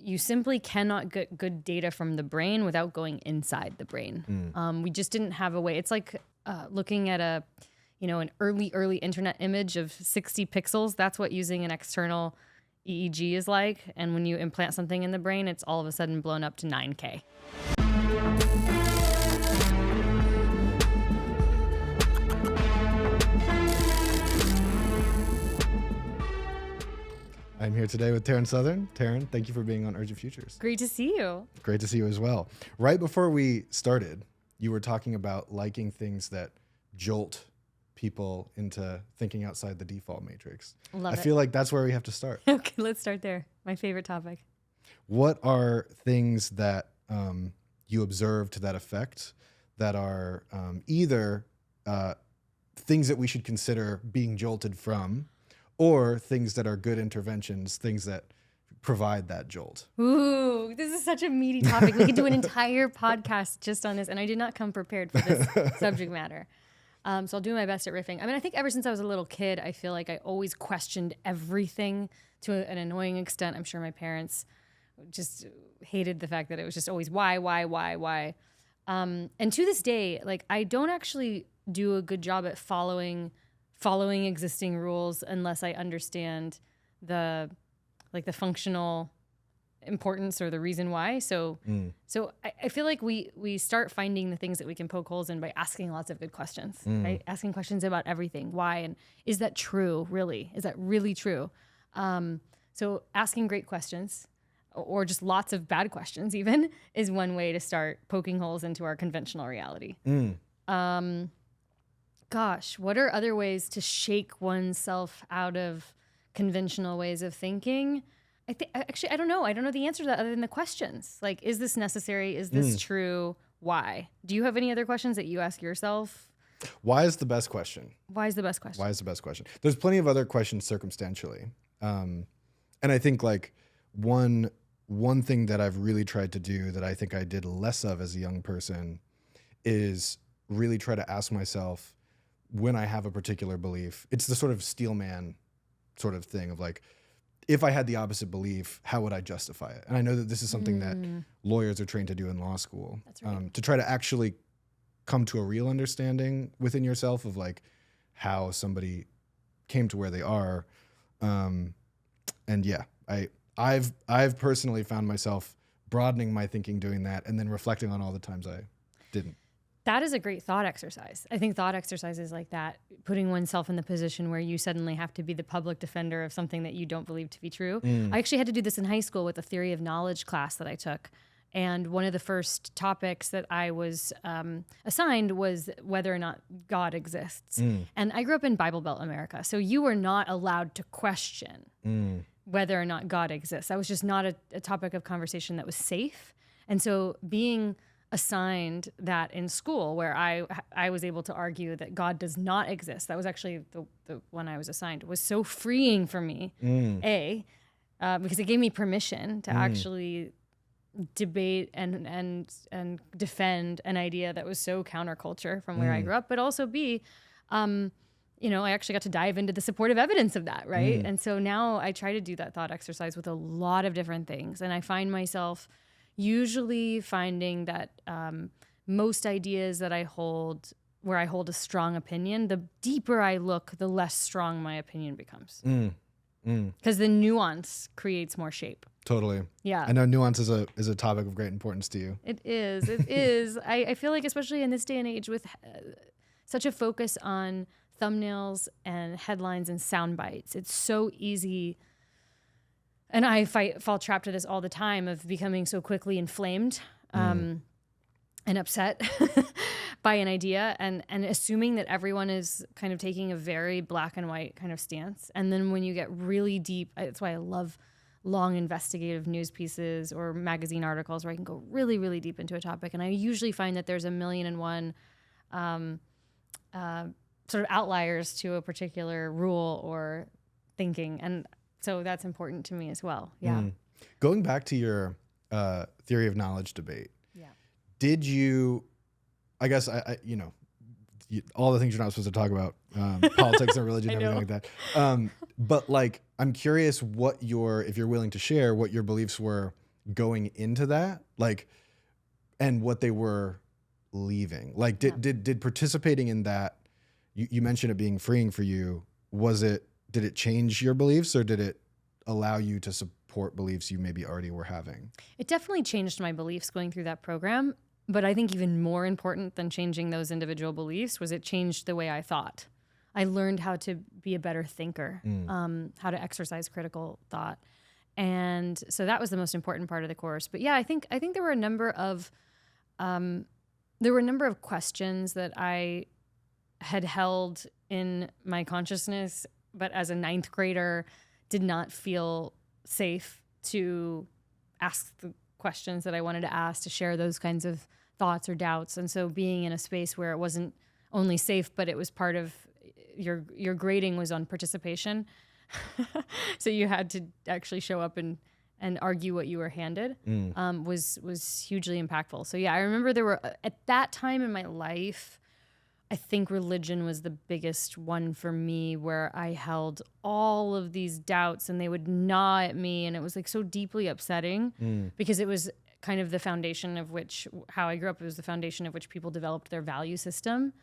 you simply cannot get good data from the brain without going inside the brain. We just didn't have a way. It's like looking at an early internet image of 60 pixels. That's what using an external EEG is like. And when you implant something in the brain, it's all of a sudden blown up to 9K. I'm here today with Taryn Southern. Taryn, thank you for being on Urgent Futures. Great to see you. Great to see you as well. Right before we started, you were talking about liking things that jolt people into thinking outside the default matrix. I feel like that's where we have to start. Okay, let's start there. My favorite topic. What are things that you observed to that effect that are either things that we should consider being jolted from, or things that are good interventions, things that provide that jolt? Ooh, this is such a meaty topic. We could do an entire podcast just on this, and I did not come prepared for this subject matter. So I'll do my best at riffing. I mean, I think ever since I was a little kid, I feel like I always questioned everything to an annoying extent. I'm sure my parents just hated the fact that it was just always why. And to this day, like, I don't actually do a good job at following existing rules unless I understand the functional importance or the reason why. So I feel like we start finding the things that we can poke holes in by asking lots of good questions, right? Asking questions about everything. Why? And is that true, really? Is that really true? So asking great questions, or just lots of bad questions even, is one way to start poking holes into our conventional reality. Gosh, what are other ways to shake oneself out of conventional ways of thinking? I don't know. I don't know the answer to that other than the questions. Like, is this necessary? Is this true? Why? Do you have any other questions that you ask yourself? Why is the best question? Why is the best question? Why is the best question? There's plenty of other questions circumstantially. And I think like one thing that I've really tried to do that I think I did less of as a young person is really try to ask myself, when I have a particular belief, it's the sort of steelman sort of thing of like, if I had the opposite belief, how would I justify it? And I know that this is something that lawyers are trained to do in law school. That's right. To try to actually come to a real understanding within yourself of like how somebody came to where they are. And yeah, I've personally found myself broadening my thinking doing that, and then reflecting on all the times I didn't. That is a great thought exercise. I think thought exercises like that, putting oneself in the position where you suddenly have to be the public defender of something that you don't believe to be true. I actually had to do this in high school with a theory of knowledge class that I took. And one of the first topics that I was assigned was whether or not God exists. And I grew up in Bible Belt America, so you were not allowed to question whether or not God exists. That was just not a topic of conversation that was safe. And so being assigned that in school, where I was able to argue that God does not exist, that was actually the one I was assigned, was so freeing for me, because it gave me permission to actually debate and defend an idea that was so counterculture from where I grew up, but also B, I actually got to dive into the supportive evidence of that, right? And so now I try to do that thought exercise with a lot of different things, and I find myself usually finding that most ideas that I hold, where I hold a strong opinion, the deeper I look, the less strong my opinion becomes. Because the nuance creates more shape. Totally. Yeah. I know nuance is a topic of great importance to you. It is. It is. I feel like, especially in this day and age with such a focus on thumbnails and headlines and sound bites, it's so easy. And I fall trapped to this all the time of becoming so quickly inflamed and upset by an idea and assuming that everyone is kind of taking a very black and white kind of stance. And then when you get really deep, that's why I love long investigative news pieces or magazine articles where I can go really, really deep into a topic. And I usually find that there's a million and one sort of outliers to a particular rule or thinking. And so that's important to me as well. Yeah. Going back to your theory of knowledge debate. Yeah. Did you, I guess, all the things you're not supposed to talk about, politics and religion and everything like that. But like, I'm curious if you're willing to share what your beliefs were going into that, like, and what they were leaving? Like, did participating in that, you mentioned it being freeing for you. Did it change your beliefs, or did it allow you to support beliefs you maybe already were having? It definitely changed my beliefs going through that program. But I think even more important than changing those individual beliefs was it changed the way I thought. I learned how to be a better thinker, how to exercise critical thought. And so that was the most important part of the course. But yeah, I think there were a number of questions that I had held in my consciousness, but as a ninth grader, did not feel safe to ask the questions that I wanted to ask, to share those kinds of thoughts or doubts. And so being in a space where it wasn't only safe, but it was part of your grading was on participation. So you had to actually show up and argue what you were handed, was hugely impactful. So yeah, I remember there were, at that time in my life, I think religion was the biggest one for me, where I held all of these doubts and they would gnaw at me. And it was like so deeply upsetting because it was kind of the foundation of which, how I grew up, it was the foundation of which people developed their value system.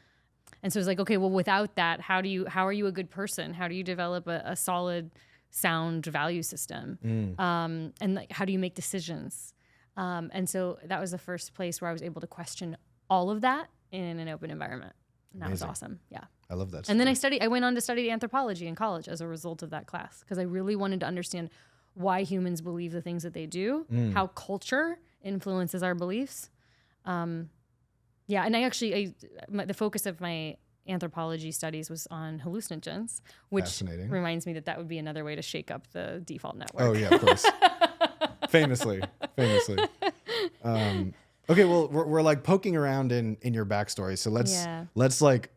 And so it's like, okay, well, without that, how are you a good person? How do you develop a solid, sound value system? And like, how do you make decisions? And so that was the first place where I was able to question all of that in an open environment. And that was awesome. Yeah. I love that. And then I went on to study anthropology in college as a result of that class, because I really wanted to understand why humans believe the things that they do, how culture influences our beliefs. Yeah. And the focus of my anthropology studies was on hallucinogens, which reminds me that would be another way to shake up the default network. Oh yeah, of course. Famously. Okay, well, we're like poking around in your backstory, so let's like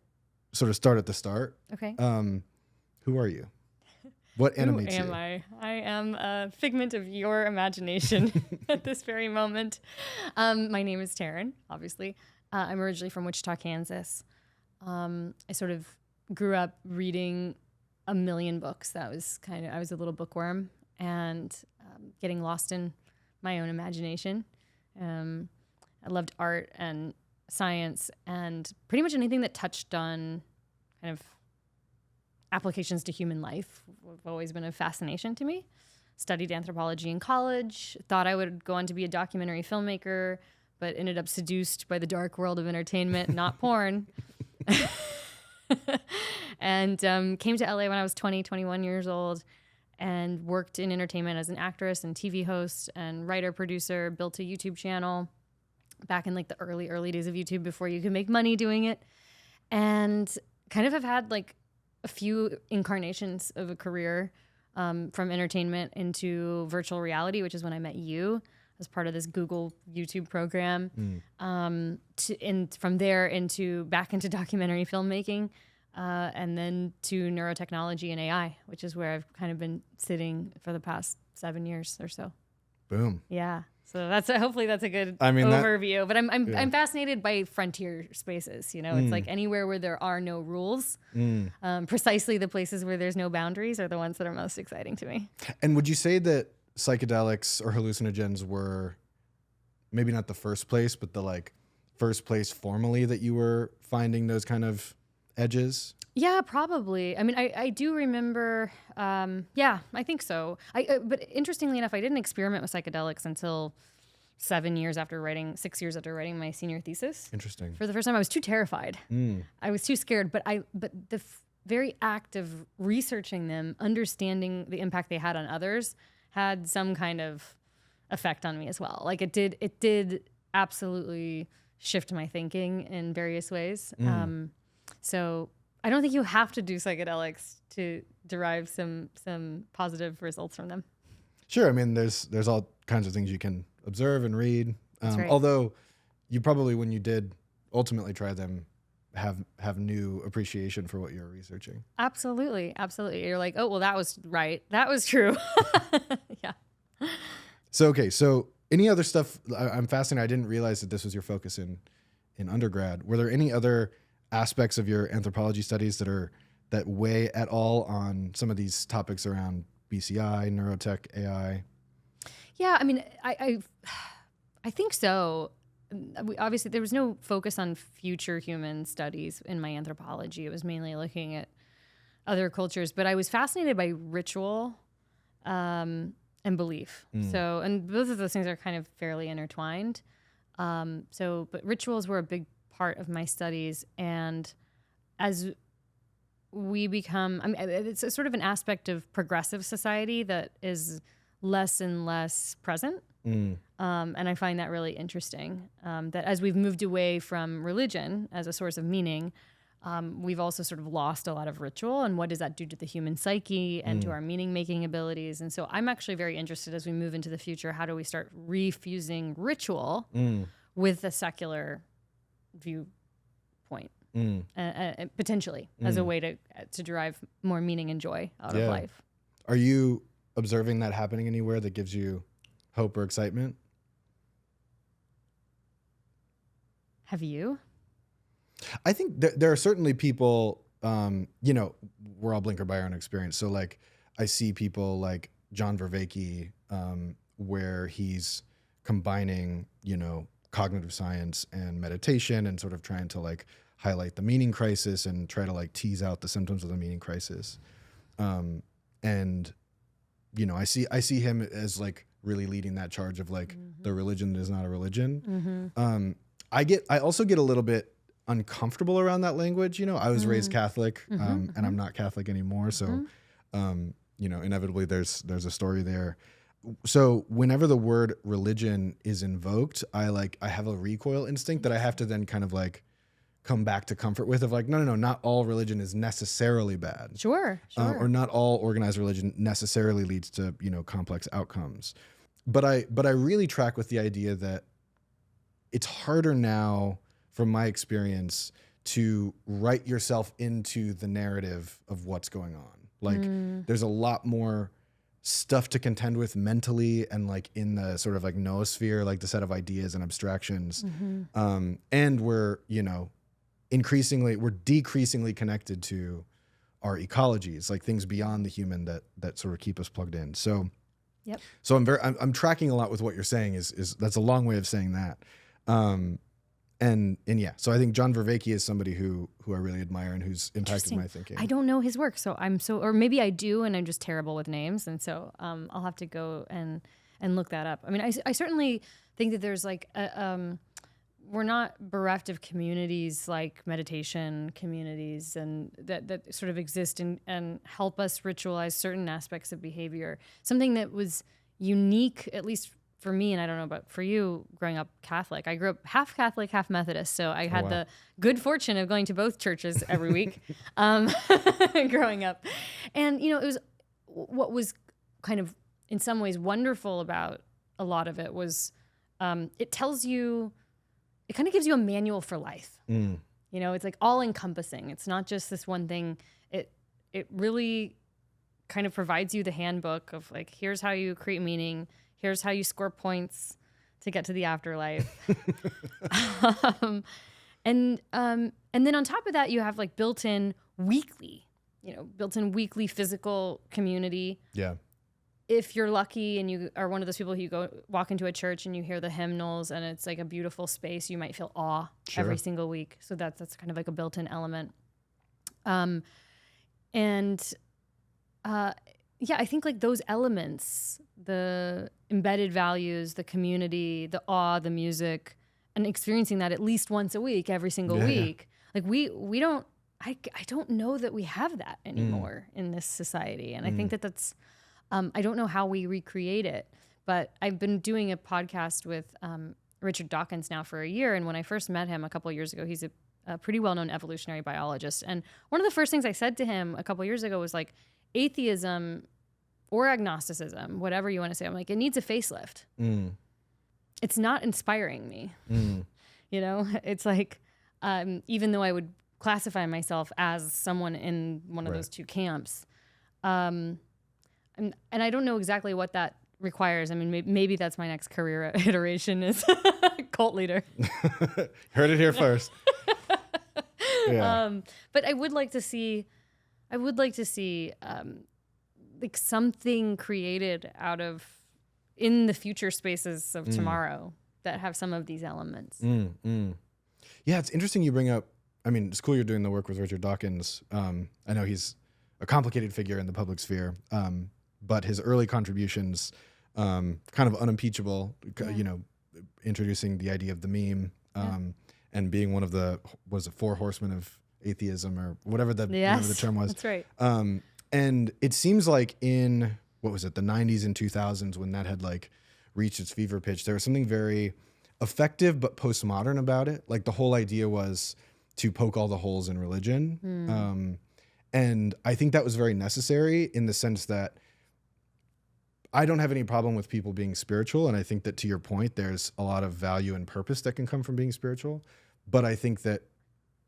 sort of start at the start. Okay. Who are you? What animates you? Who am I? I am a figment of your imagination at this very moment. My name is Taryn, obviously. I'm originally from Wichita, Kansas. I sort of grew up reading a million books. I was a little bookworm, and getting lost in my own imagination. I loved art and science and pretty much anything that touched on kind of applications to human life. Have always been a fascination to me. Studied anthropology in college, thought I would go on to be a documentary filmmaker, but ended up seduced by the dark world of entertainment, not porn. And came to LA when I was 21 years old, and worked in entertainment as an actress and TV host and writer, producer, built a YouTube channel back in like the early days of YouTube before you could make money doing it. And kind of have had like a few incarnations of a career, from entertainment into virtual reality, which is when I met you as part of this Google YouTube program. And from there back into documentary filmmaking, and then to Neuro Technology and AI, which is where I've kind of been sitting for the past 7 years or so. Boom. Yeah. So hopefully that's a good overview. But I'm fascinated by frontier spaces. You know, it's like anywhere where there are no rules. Precisely the places where there's no boundaries are the ones that are most exciting to me. And would you say that psychedelics or hallucinogens were maybe not the first place, but the like first place formally that you were finding those kind of edges? Yeah, probably. I mean, I do remember. Yeah, I think so. But interestingly enough, I didn't experiment with psychedelics until 6 years after writing my senior thesis. Interesting. For the first time, I was too terrified. I was too scared. But the very act of researching them, understanding the impact they had on others, had some kind of effect on me as well. Like it did absolutely shift my thinking in various ways. So I don't think you have to do psychedelics to derive some positive results from them. Sure. I mean, there's all kinds of things you can observe and read. Right. Although you probably, when you did ultimately try them, have new appreciation for what you're researching. Absolutely. You're like, oh, well, that was right. That was true. Yeah. So any other stuff? I'm fascinated. I didn't realize that this was your focus in undergrad. Were there any other aspects of your anthropology studies that weigh at all on some of these topics around BCI, neurotech, AI? Yeah, I mean, I think so. Obviously, there was no focus on future human studies in my anthropology. It was mainly looking at other cultures, but I was fascinated by ritual and belief. So, and both of those things are kind of fairly intertwined. But rituals were a big part of my studies. And as we become, I mean, it's a sort of an aspect of progressive society that is less and less present. And I find that really interesting, that as we've moved away from religion as a source of meaning, we've also sort of lost a lot of ritual. And what does that do to the human psyche and to our meaning-making abilities? And so I'm actually very interested as we move into the future, how do we start refusing ritual with a secular viewpoint, potentially as a way to derive more meaning and joy out of life. Are you observing that happening anywhere that gives you hope or excitement? Have you? I think there are certainly people, we're all blinkered by our own experience. So like I see people like John Vervaeke, where he's combining, cognitive science and meditation and sort of trying to like highlight the meaning crisis and try to like tease out the symptoms of the meaning crisis. And I see him as like really leading that charge of like the religion is not a religion. I also get a little bit uncomfortable around that language. I was raised Catholic, and I'm not Catholic anymore. So, inevitably there's a story there. So whenever the word religion is invoked, I have a recoil instinct that I have to then kind of like come back to comfort with, of like, no, not all religion is necessarily bad. Sure. Or not all organized religion necessarily leads to, complex outcomes. But I really track with the idea that it's harder now, from my experience, to write yourself into the narrative of what's going on. Like there's a lot more stuff to contend with mentally and like in the sort of like noosphere, like the set of ideas and abstractions. And we're decreasingly connected to our ecologies, like things beyond the human that sort of keep us plugged in. So, so I'm tracking a lot with what you're saying is that's a long way of saying that. And yeah, so I think John Vervaeke is somebody who I really admire and who's impacted my thinking. I don't know his work, so or maybe I do, and I'm just terrible with names, and so I'll have to go and look that up. I mean, I certainly think that there's like we're not bereft of communities like meditation communities and that sort of exist and help us ritualize certain aspects of behavior. Something that was unique, at least for me, and I don't know about for you, growing up Catholic. I grew up half Catholic, half Methodist, so I had the good fortune of going to both churches every week growing up. And, it was what was kind of in some ways wonderful about a lot of it was it tells you, it kind of gives you a manual for life. It's like all encompassing. It's not just this one thing. It really kind of provides you the handbook of like, here's how you create meaning. Here's how you score points to get to the afterlife. And then on top of that, you have like built-in weekly physical community. Yeah. If you're lucky and you are one of those people who walk into a church and you hear the hymnals and it's like a beautiful space, you might feel awe every single week. So that's kind of like a built-in element. Yeah, I think like those elements, the embedded values, the community, the awe, the music, and experiencing that at least once a week, every single week. Like we don't, I don't know that we have that anymore in this society. And I think that's, I don't know how we recreate it, but I've been doing a podcast with Richard Dawkins now for a year. And when I first met him a couple of years ago, he's a pretty well-known evolutionary biologist. And one of the first things I said to him a couple of years ago was like, atheism or agnosticism, whatever you want to say, I'm like, it needs a facelift. It's not inspiring me. It's like, even though I would classify myself as someone in one of those two camps, and I don't know exactly what that requires. I mean, maybe that's my next career iteration is cult leader. Heard it here first. Yeah. But I would like to see like something created out of in the future spaces of tomorrow that have some of these elements. Yeah, it's interesting you bring up, I mean, it's cool you're doing the work with Richard Dawkins. I know he's a complicated figure in the public sphere, but his early contributions, kind of unimpeachable, you know, introducing the idea of the meme, and being one of the, was it 4 horsemen of atheism or whatever the term was. That's right. And it seems like in, what was it, the 90s and 2000s, when that had like reached its fever pitch, there was something very effective but postmodern about it. Like the whole idea was to poke all the holes in religion. And I think that was very necessary in the sense that I don't have any problem with people being spiritual. And I think that, to your point, there's a lot of value and purpose that can come from being spiritual. But I think that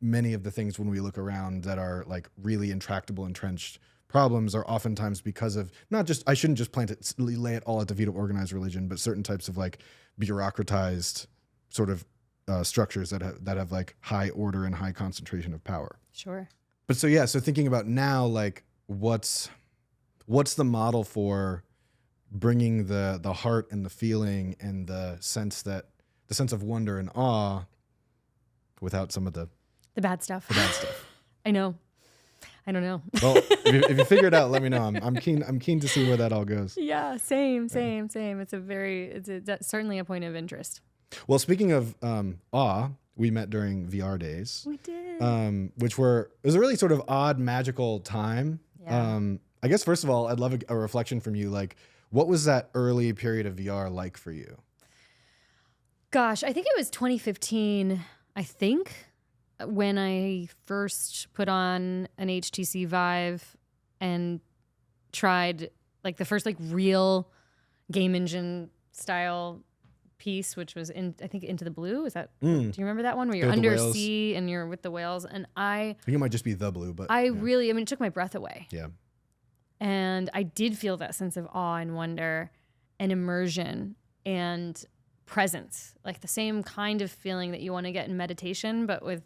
many of the things when we look around that are like really intractable, entrenched problems are oftentimes because of not just, I shouldn't just lay it all at the feet of organized religion, but certain types of like bureaucratized sort of structures that have like high order and high concentration of power. Sure. But so thinking about now, like what's the model for bringing the heart and the feeling and the sense of wonder and awe without some of the bad stuff. The bad stuff. I know. I don't know. Well, if you figure it out, let me know. I'm keen to see where that all goes. Yeah, same. That's certainly a point of interest. Well, speaking of awe, we met during VR days. We did. It was a really sort of odd, magical time. Yeah. I guess first of all, I'd love a reflection from you. Like, what was that early period of VR like for you? Gosh, I think it was 2015. I think, when I first put on an HTC Vive and tried like the first like real game engine style piece, which was I think Into the Blue. Is that, do you remember that one where you're under sea and you're with the whales? And I think it might just be The Blue, but really, it took my breath away. Yeah. And I did feel that sense of awe and wonder and immersion and presence, like the same kind of feeling that you want to get in meditation, but with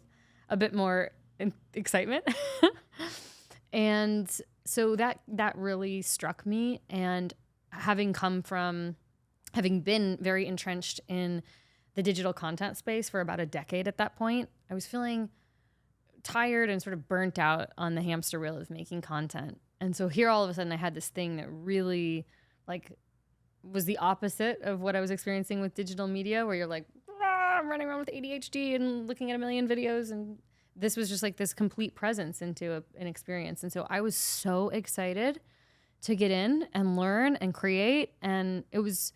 a bit more excitement. And so that really struck me. And having been very entrenched in the digital content space for about a decade at that point, I was feeling tired and sort of burnt out on the hamster wheel of making content. And so here all of a sudden I had this thing that really like was the opposite of what I was experiencing with digital media, where you're like, I'm running around with ADHD and looking at a million videos. And this was just like this complete presence into an experience. And so I was so excited to get in and learn and create. And it was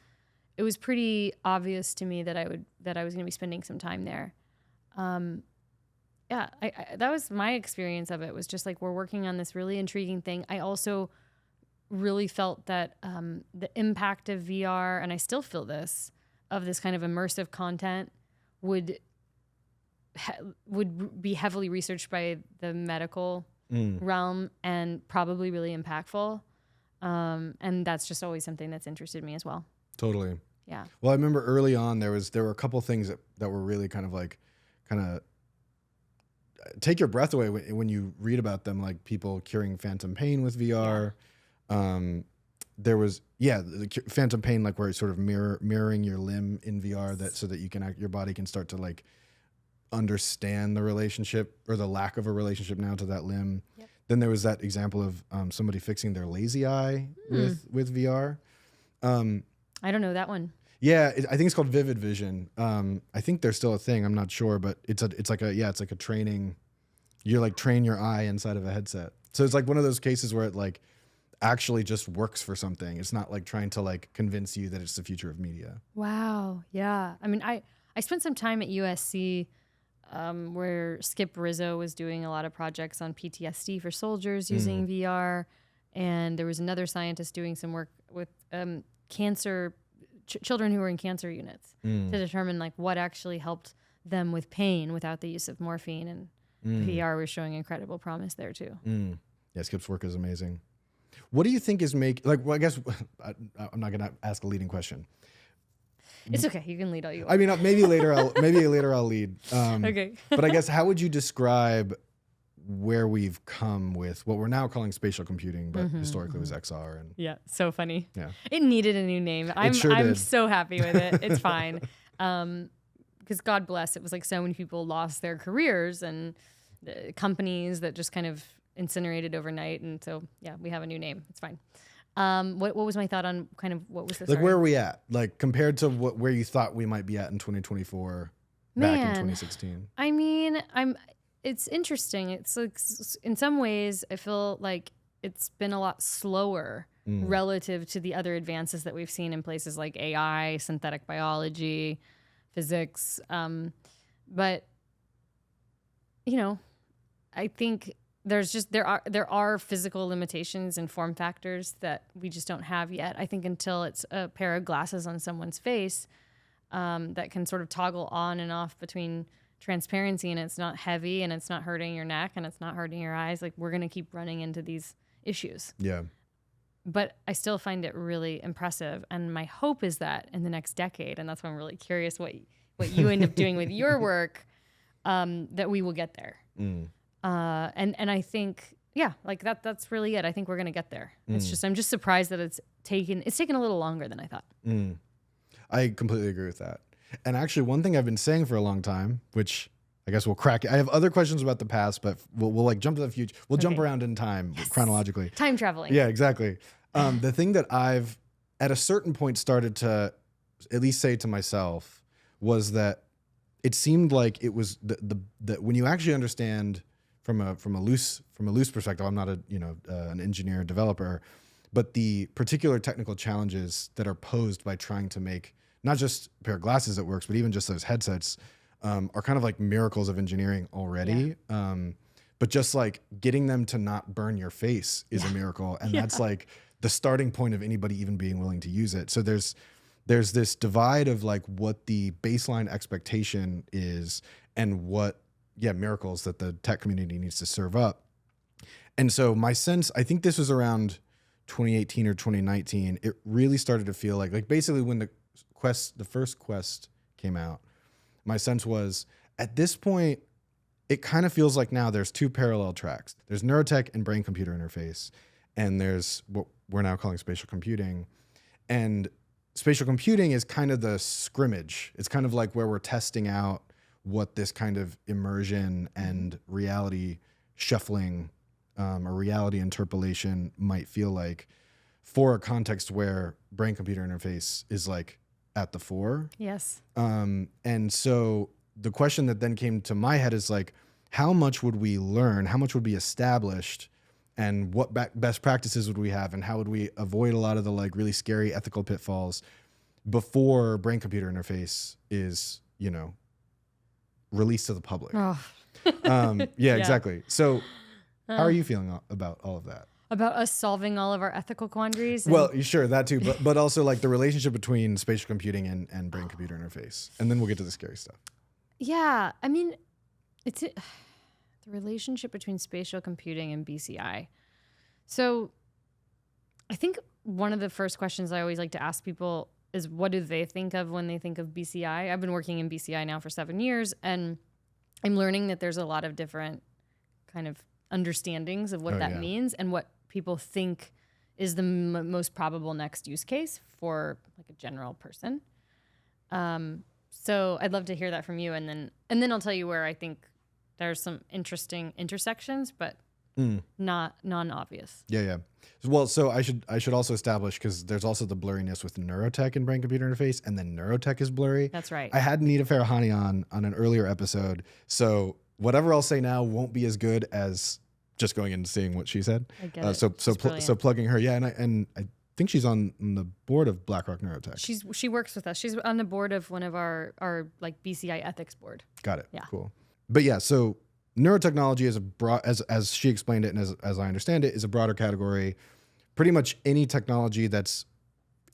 pretty obvious to me that I was going to be spending some time there. That was my experience of it, was just like, we're working on this really intriguing thing. I also really felt that the impact of VR, and I still feel this, of this kind of immersive content would be heavily researched by the medical realm and probably really impactful. And that's just always something that's interested me as well. Totally. Yeah. Well, I remember early on there were a couple things that were really kind of take your breath away when you read about them, like people curing phantom pain with VR. Yeah. There was the phantom pain, like where it's sort of mirroring your limb in VR, so that you can your body can start to like understand the relationship or the lack of a relationship now to that limb. Yep. Then there was that example of somebody fixing their lazy eye with VR. I don't know that one. Yeah, I think it's called Vivid Vision. I think there's still a thing. I'm not sure, but it's like a training. You like train your eye inside of a headset. So it's like one of those cases where it like actually just works for something. It's not like trying to like convince you that it's the future of media. Wow. Yeah. I mean, I spent some time at USC where Skip Rizzo was doing a lot of projects on PTSD for soldiers using VR. And there was another scientist doing some work with cancer, children who were in cancer units to determine like what actually helped them with pain without the use of morphine. And VR was showing incredible promise there too. Yeah, Skip's work is amazing. What do you think is I guess I'm not going to ask a leading question. It's okay. You can lead all you want. I mean, maybe later I'll lead. Okay. But I guess, how would you describe where we've come with what we're now calling spatial computing, but historically was XR. And Yeah, so funny. yeah, It needed a new name. I'm did. so happy with it. It's fine. Because God bless, it was like so many people lost their careers and companies that just kind of incinerated overnight. And so, yeah, we have a new name. It's fine. What was my thought on kind of what was the like, where are we at? Like, compared to where you thought we might be at in 2024 back in 2016? I mean, it's interesting. It's like, in some ways, I feel like it's been a lot slower relative to the other advances that we've seen in places like AI, synthetic biology, physics. But, you know, I think there are physical limitations and form factors that we just don't have yet. I think until it's a pair of glasses on someone's face that can sort of toggle on and off between transparency, and it's not heavy and it's not hurting your neck and it's not hurting your eyes, like, we're going to keep running into these issues. Yeah. But I still find it really impressive. And my hope is that in the next decade, and that's why I'm really curious what you end up doing with your work, that we will get there. And I think, yeah, like that's really it. I think we're going to get there. It's just, I'm just surprised that it's taken a little longer than I thought. I completely agree with that. And actually, one thing I've been saying for a long time, which I guess we'll crack it. I have other questions about the past, but we'll like jump to the future. We'll jump around in time chronologically. Time traveling. Yeah, exactly. The thing that I've at a certain point started to at least say to myself was that it seemed like it was the when you actually understand from a loose perspective. I'm not an engineer developer, but the particular technical challenges that are posed by trying to make not just a pair of glasses that works, but even just those headsets are kind of like miracles of engineering already. Yeah. But just like getting them to not burn your face is a miracle, and that's like the starting point of anybody even being willing to use it. So there's this divide of like what the baseline expectation is and what miracles that the tech community needs to serve up. And so my sense, I think this was around 2018 or 2019, it really started to feel like basically when the first Quest came out, my sense was at this point, it kind of feels like now there's two parallel tracks. There's neurotech and brain computer interface, and there's what we're now calling spatial computing. And spatial computing is kind of the scrimmage. It's kind of like where we're testing out what this kind of immersion and reality shuffling or reality interpolation might feel like for a context where brain computer interface is like at the fore. Yes. And so the question that then came to my head is like, how much would we learn? How much would be established? And what best practices would we have? And how would we avoid a lot of the like really scary ethical pitfalls before brain computer interface is, released to the public? Oh. Yeah, exactly. So how are you feeling about all of that? About us solving all of our ethical quandaries? Well, sure, that too, but also like the relationship between spatial computing and brain computer interface. And then we'll get to the scary stuff. Yeah, I mean, it's the relationship between spatial computing and BCI. So I think one of the first questions I always like to ask people is, what do they think of when they think of BCI? I've been working in BCI now for 7 years, and I'm learning that there's a lot of different kind of understandings of what that means and what people think is the most probable next use case for like a general person. So I'd love to hear that from you, and then I'll tell you where I think there's some interesting intersections, but not non-obvious. Yeah. Well, so I should also establish, because there's also the blurriness with neurotech and brain computer interface, and then neurotech is blurry. That's right. I had Nita Farahani on an earlier episode, so whatever I'll say now won't be as good as just going and seeing what she said. I get it. So plugging her, and I think she's on the board of BlackRock Neurotech. She works with us. She's on the board of one of our like BCI ethics board. Got it. Yeah. Cool. But yeah, so neurotechnology is a broad, as she explained it, and as I understand it, is a broader category. Pretty much any technology that's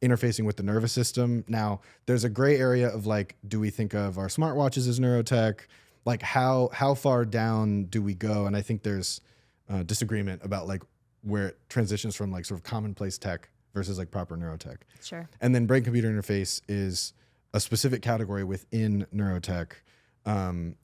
interfacing with the nervous system. Now, there's a gray area of like, do we think of our smartwatches as neurotech? Like how far down do we go? And I think there's disagreement about like where it transitions from like sort of commonplace tech versus like proper neurotech. Sure. And then brain computer interface is a specific category within neurotech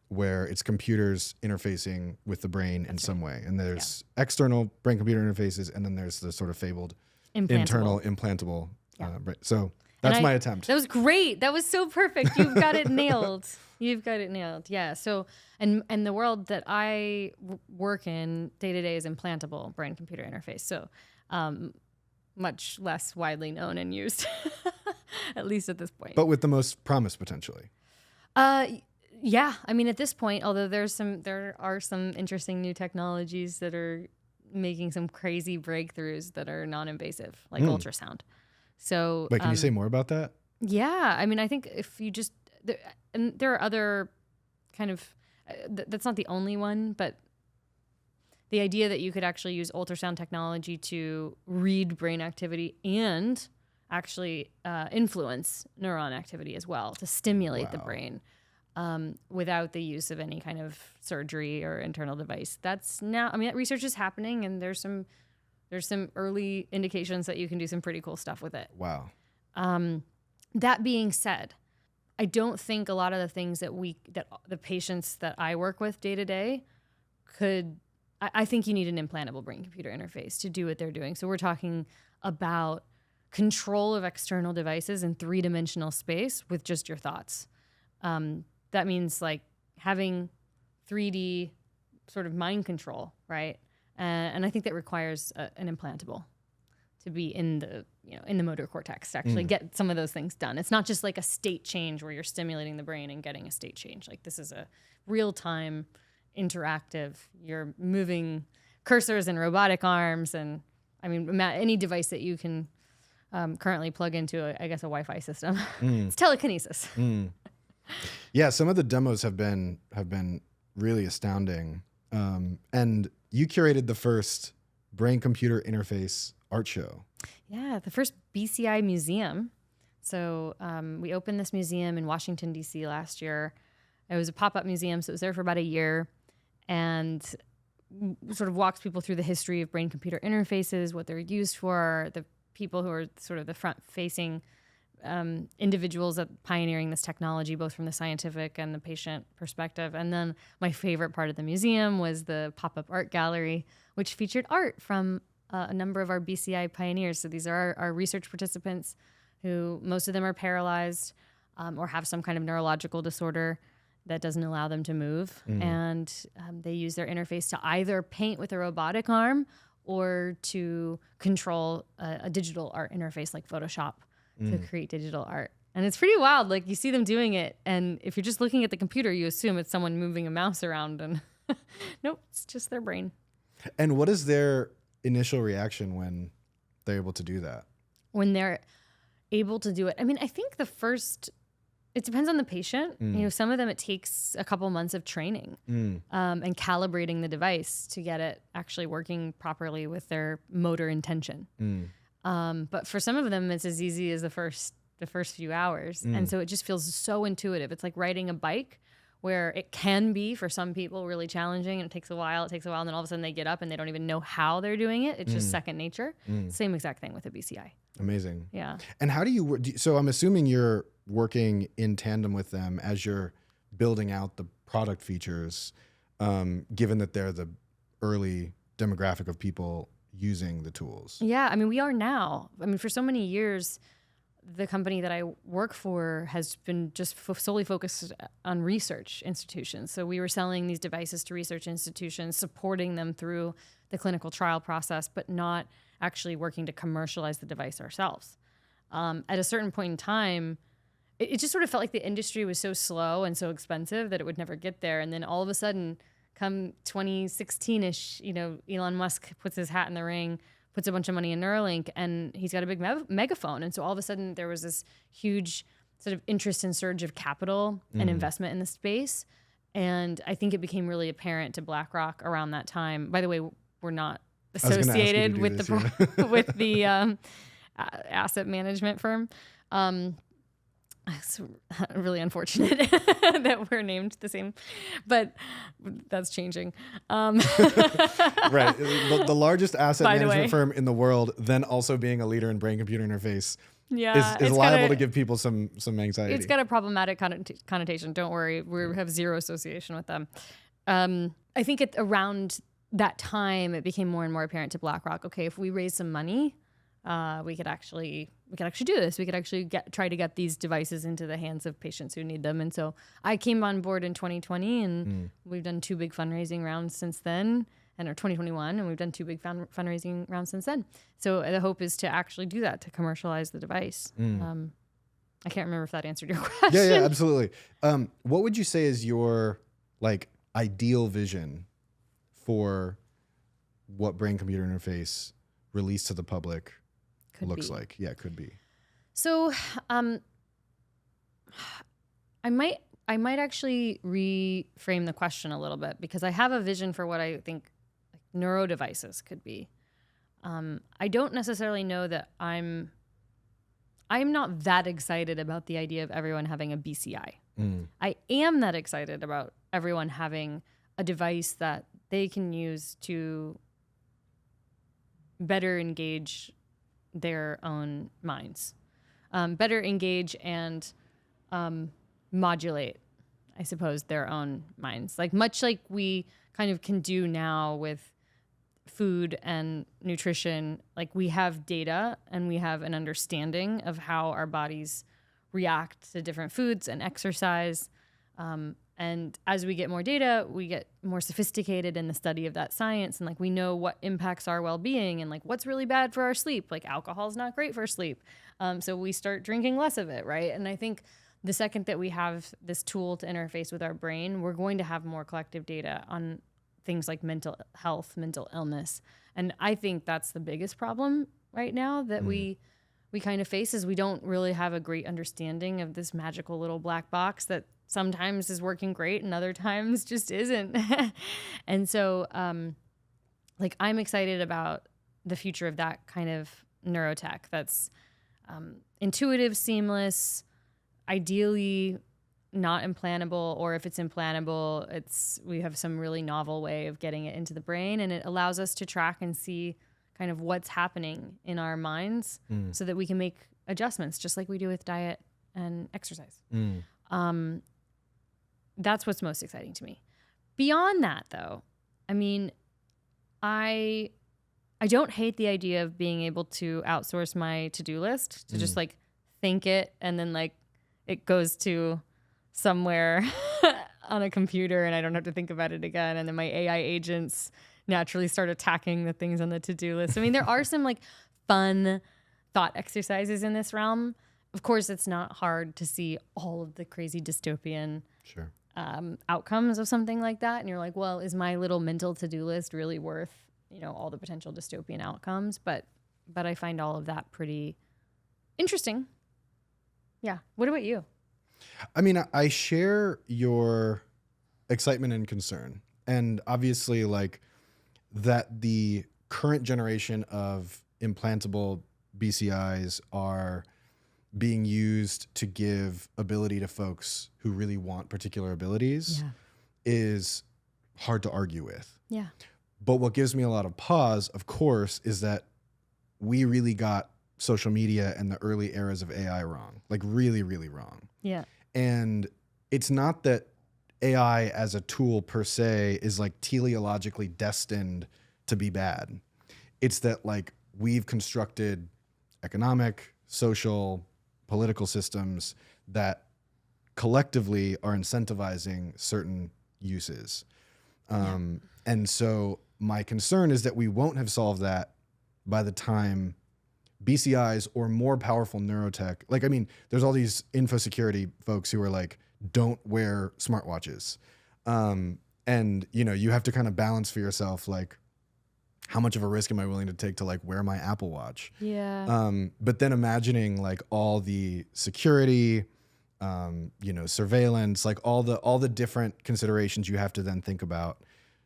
where it's computers interfacing with the brain in some way. And there's external brain-computer interfaces, and then there's the sort of fabled internal implantable brain. So that's my attempt. That was great. That was so perfect. You've got it nailed. You've got it nailed. Yeah. So, and the world that I work in day to day is implantable brain-computer interface. So, much less widely known and used, at least at this point. But with the most promise potentially. Yeah. I mean, at this point, although there are some interesting new technologies that are making some crazy breakthroughs that are non-invasive, like ultrasound. So, wait, can you say more about that? Yeah. I mean, I think if you just, and there are other kind of, that's not the only one, but the idea that you could actually use ultrasound technology to read brain activity and actually influence neuron activity as well, to stimulate the brain without the use of any kind of surgery or internal device. That's now, I mean, that research is happening, and there's some early indications that you can do some pretty cool stuff with it. Wow. That being said, I don't think a lot of the things that the patients that I work with day to day I think you need an implantable brain-computer interface to do what they're doing. So we're talking about control of external devices in three-dimensional space with just your thoughts. That means like having 3D sort of mind control, right? And I think that requires an implantable to be in the motor cortex to actually get some of those things done. It's not just like a state change where you're stimulating the brain and getting a state change. Like this is a real-time interactive. You're moving cursors and robotic arms, and I mean any device that you can currently plug into, I guess, a Wi-Fi system. It's telekinesis. Yeah, some of the demos have been really astounding. And you curated the first brain-computer interface art show. Yeah, the first BCI Museum. So we opened this museum in Washington, D.C. last year. It was a pop-up museum, so it was there for about a year, and sort of walks people through the history of brain-computer interfaces, what they're used for, the people who are sort of the front-facing individuals that pioneering this technology, both from the scientific and the patient perspective. And then my favorite part of the museum was the pop-up art gallery, which featured art from a number of our BCI pioneers. So these are our research participants who most of them are paralyzed or have some kind of neurological disorder that doesn't allow them to move. And they use their interface to either paint with a robotic arm or to control a digital art interface like Photoshop to create digital art. And it's pretty wild. Like you see them doing it, and if you're just looking at the computer, you assume it's someone moving a mouse around, and nope, it's just their brain. And what is their initial reaction when they're able to do that? When they're able to do it, I mean, I think it depends on the patient. You know, some of them it takes a couple months of training and calibrating the device to get it actually working properly with their motor intention. But for some of them, it's as easy as the first few hours. And so it just feels so intuitive. It's like riding a bike, where it can be for some people really challenging, and it takes a while, and then all of a sudden they get up and they don't even know how they're doing it. It's just second nature. Same exact thing with a BCI. Amazing. Yeah. And how do you work? So I'm assuming you're working in tandem with them as you're building out the product features, given that they're the early demographic of people using the tools. Yeah, I mean, we are now. I mean, for so many years, the company that I work for has been just solely focused on research institutions. So we were selling these devices to research institutions, supporting them through the clinical trial process, but not actually working to commercialize the device ourselves. At a certain point in time, it just sort of felt like the industry was so slow and so expensive that it would never get there. And then all of a sudden, come 2016-ish, Elon Musk puts his hat in the ring, puts a bunch of money in Neuralink, and he's got a big megaphone. And so all of a sudden there was this huge sort of interest and surge of capital and investment in the space. And I think it became really apparent to BlackRock around that time. By the way, we're not associated with the asset management firm. It's really unfortunate that we're named the same, but that's changing. Right. The largest asset management firm in the world, then also being a leader in brain-computer interface Yeah, is liable to give people some anxiety. It's got a problematic connotation. Don't worry, we have zero association with them. I think around that time, it became more and more apparent to BlackRock. Okay, if we raise some money, we could actually do this. We could actually try to get these devices into the hands of patients who need them. And so I came on board in 2020, and we've done 2 big fundraising rounds since then. Or 2021, and we've done 2 big fundraising rounds since then. So the hope is to actually do that, to commercialize the device. I can't remember if that answered your question. Yeah, absolutely. What would you say is your like ideal vision for what brain-computer interface released to the public looks like? Yeah, it could be. So I might actually reframe the question a little bit, because I have a vision for what I think neuro devices could be. I don't necessarily know that I'm not that excited about the idea of everyone having a BCI. I am that excited about everyone having a device that they can use to better engage their own minds, better engage and modulate, I suppose, their own minds. Like much like we kind of can do now with food and nutrition, like we have data and we have an understanding of how our bodies react to different foods and exercise. And as we get more data, we get more sophisticated in the study of that science. And like we know what impacts our well-being and like what's really bad for our sleep. Like alcohol is not great for sleep. So we start drinking less of it, right? And I think the second that we have this tool to interface with our brain, we're going to have more collective data on things like mental health, mental illness. And I think that's the biggest problem right now that we kind of face, is we don't really have a great understanding of this magical little black box that sometimes is working great and other times just isn't. And so like I'm excited about the future of that kind of neurotech that's intuitive, seamless, ideally not implantable, or if it's implantable, we have some really novel way of getting it into the brain, and it allows us to track and see kind of what's happening in our minds so that we can make adjustments just like we do with diet and exercise. That's what's most exciting to me. Beyond that though, I mean, I don't hate the idea of being able to outsource my to-do list to just like think it and then like it goes to somewhere on a computer and I don't have to think about it again. And then my AI agents naturally start attacking the things on the to-do list. I mean, there are some like fun thought exercises in this realm. Of course, it's not hard to see all of the crazy dystopian outcomes of something like that. And you're like, well, is my little mental to-do list really worth, all the potential dystopian outcomes? But I find all of that pretty interesting. Yeah. What about you? I mean, I share your excitement and concern. And obviously, like, that the current generation of implantable BCIs are being used to give ability to folks who really want particular abilities is hard to argue with. Yeah. But what gives me a lot of pause, of course, is that we really got social media and the early eras of AI wrong, like really, really wrong. Yeah. And it's not that AI as a tool per se is like teleologically destined to be bad. It's that like we've constructed economic, social, political systems that collectively are incentivizing certain uses. And so my concern is that we won't have solved that by the time BCIs or more powerful neurotech, like, I mean, there's all these info security folks who are like, don't wear smartwatches. And, you have to kind of balance for yourself, like, how much of a risk am I willing to take to like wear my Apple Watch? Yeah. But then imagining like all the security, surveillance, like all the different considerations you have to then think about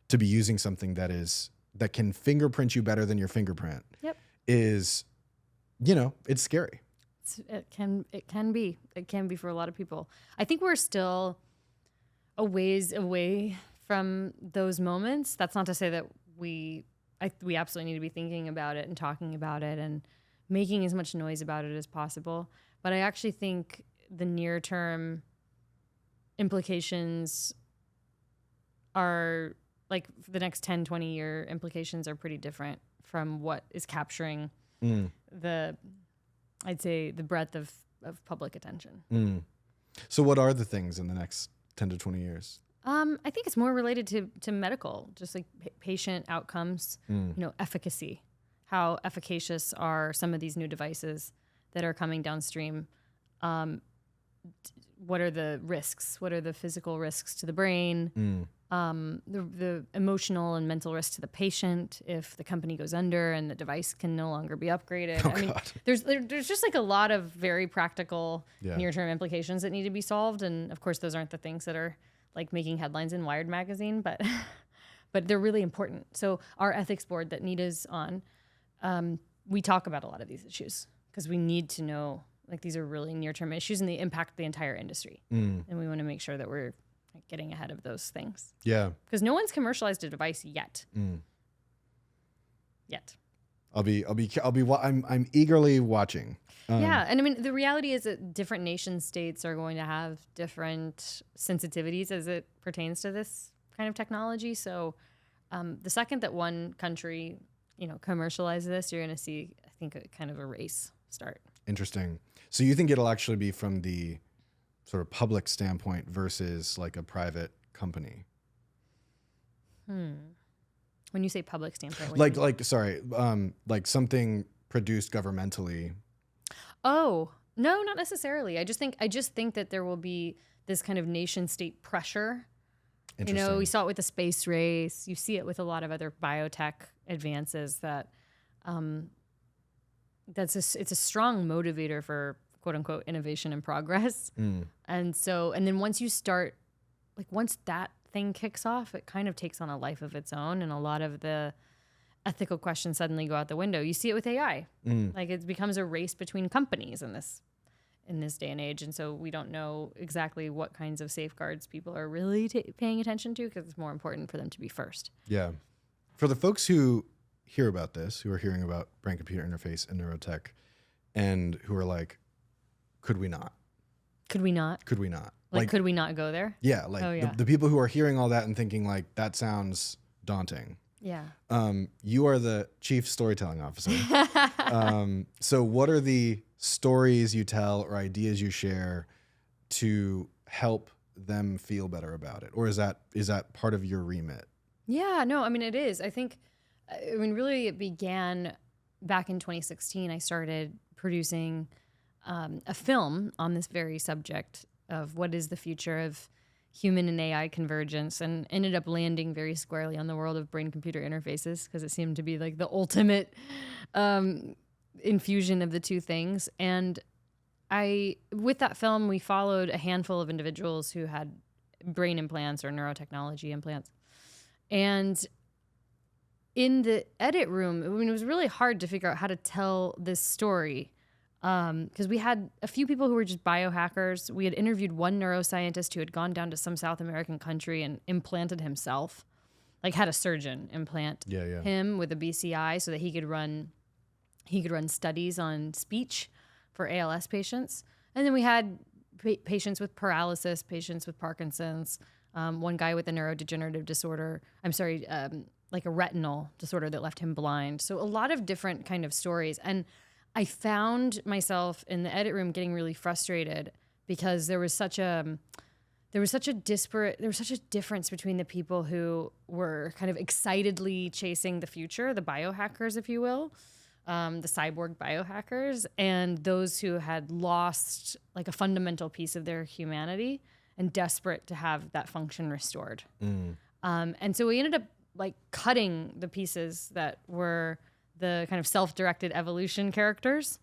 to be using something that can fingerprint you better than your fingerprint. Yep. Is, it's scary. It can be for a lot of people. I think we're still a ways away from those moments. That's not to say that we absolutely need to be thinking about it and talking about it and making as much noise about it as possible. But I actually think the near term implications are like the next 10, 20 year implications are pretty different from what is capturing I'd say the breadth of public attention. So what are the things in the next 10 to 20 years? I think it's more related to medical, just like patient outcomes, efficacy. How efficacious are some of these new devices that are coming downstream? What are the risks? What are the physical risks to the brain? The emotional and mental risk to the patient if the company goes under and the device can no longer be upgraded. There's just like a lot of very practical near-term implications that need to be solved. And of course, those aren't the things that are like making headlines in Wired magazine, but they're really important. So our ethics board that Nita's on, we talk about a lot of these issues because we need to know like these are really near-term issues and they impact the entire industry. And we want to make sure that we're getting ahead of those things. Yeah. Because no one's commercialized a device yet. Yet. I'm eagerly watching. Yeah. And I mean, the reality is that different nation states are going to have different sensitivities as it pertains to this kind of technology. So the second that one country, commercializes this, you're going to see, I think, a kind of a race start. Interesting. So you think it'll actually be from the sort of public standpoint versus like a private company? When you say public standpoint, like something produced governmentally. Oh, no, not necessarily. I just think that there will be this kind of nation state pressure. We saw it with the space race. You see it with a lot of other biotech advances that it's a strong motivator for quote unquote innovation and progress. And then once you start, like once that thing kicks off, it kind of takes on a life of its own. And a lot of the ethical questions suddenly go out the window. You see it with AI. Like it becomes a race between companies in this day and age. And so we don't know exactly what kinds of safeguards people are really paying attention to because it's more important for them to be first. Yeah. For the folks who hear about this, who are hearing about brain-computer interface and neurotech and who are like, could we not? Could we not? Could we not? Like could we not go there? Yeah. Like the people who are hearing all that and thinking like, that sounds daunting. Yeah. You are the chief storytelling officer. So what are the stories you tell or ideas you share to help them feel better about it? Or is that part of your remit? Yeah, no, I mean, it is. Really it began back in 2016. I started producing a film on this very subject of what is the future of human and AI convergence, and ended up landing very squarely on the world of brain-computer interfaces because it seemed to be like the ultimate infusion of the two things. And with that film, we followed a handful of individuals who had brain implants or neurotechnology implants. And in the edit room, it was really hard to figure out how to tell this story because we had a few people who were just biohackers. We had interviewed one neuroscientist who had gone down to some South American country and implanted himself, like had a surgeon implant him with a BCI so that he could run studies on speech for ALS patients. And then we had patients with paralysis, patients with Parkinson's, one guy with a neurodegenerative disorder. Like a retinal disorder that left him blind. So a lot of different kind of stories. And I found myself in the edit room getting really frustrated because there was such a difference between the people who were kind of excitedly chasing the future, the biohackers, if you will, the cyborg biohackers, and those who had lost like a fundamental piece of their humanity and desperate to have that function restored. And so we ended up like cutting the pieces that were the kind of self-directed evolution characters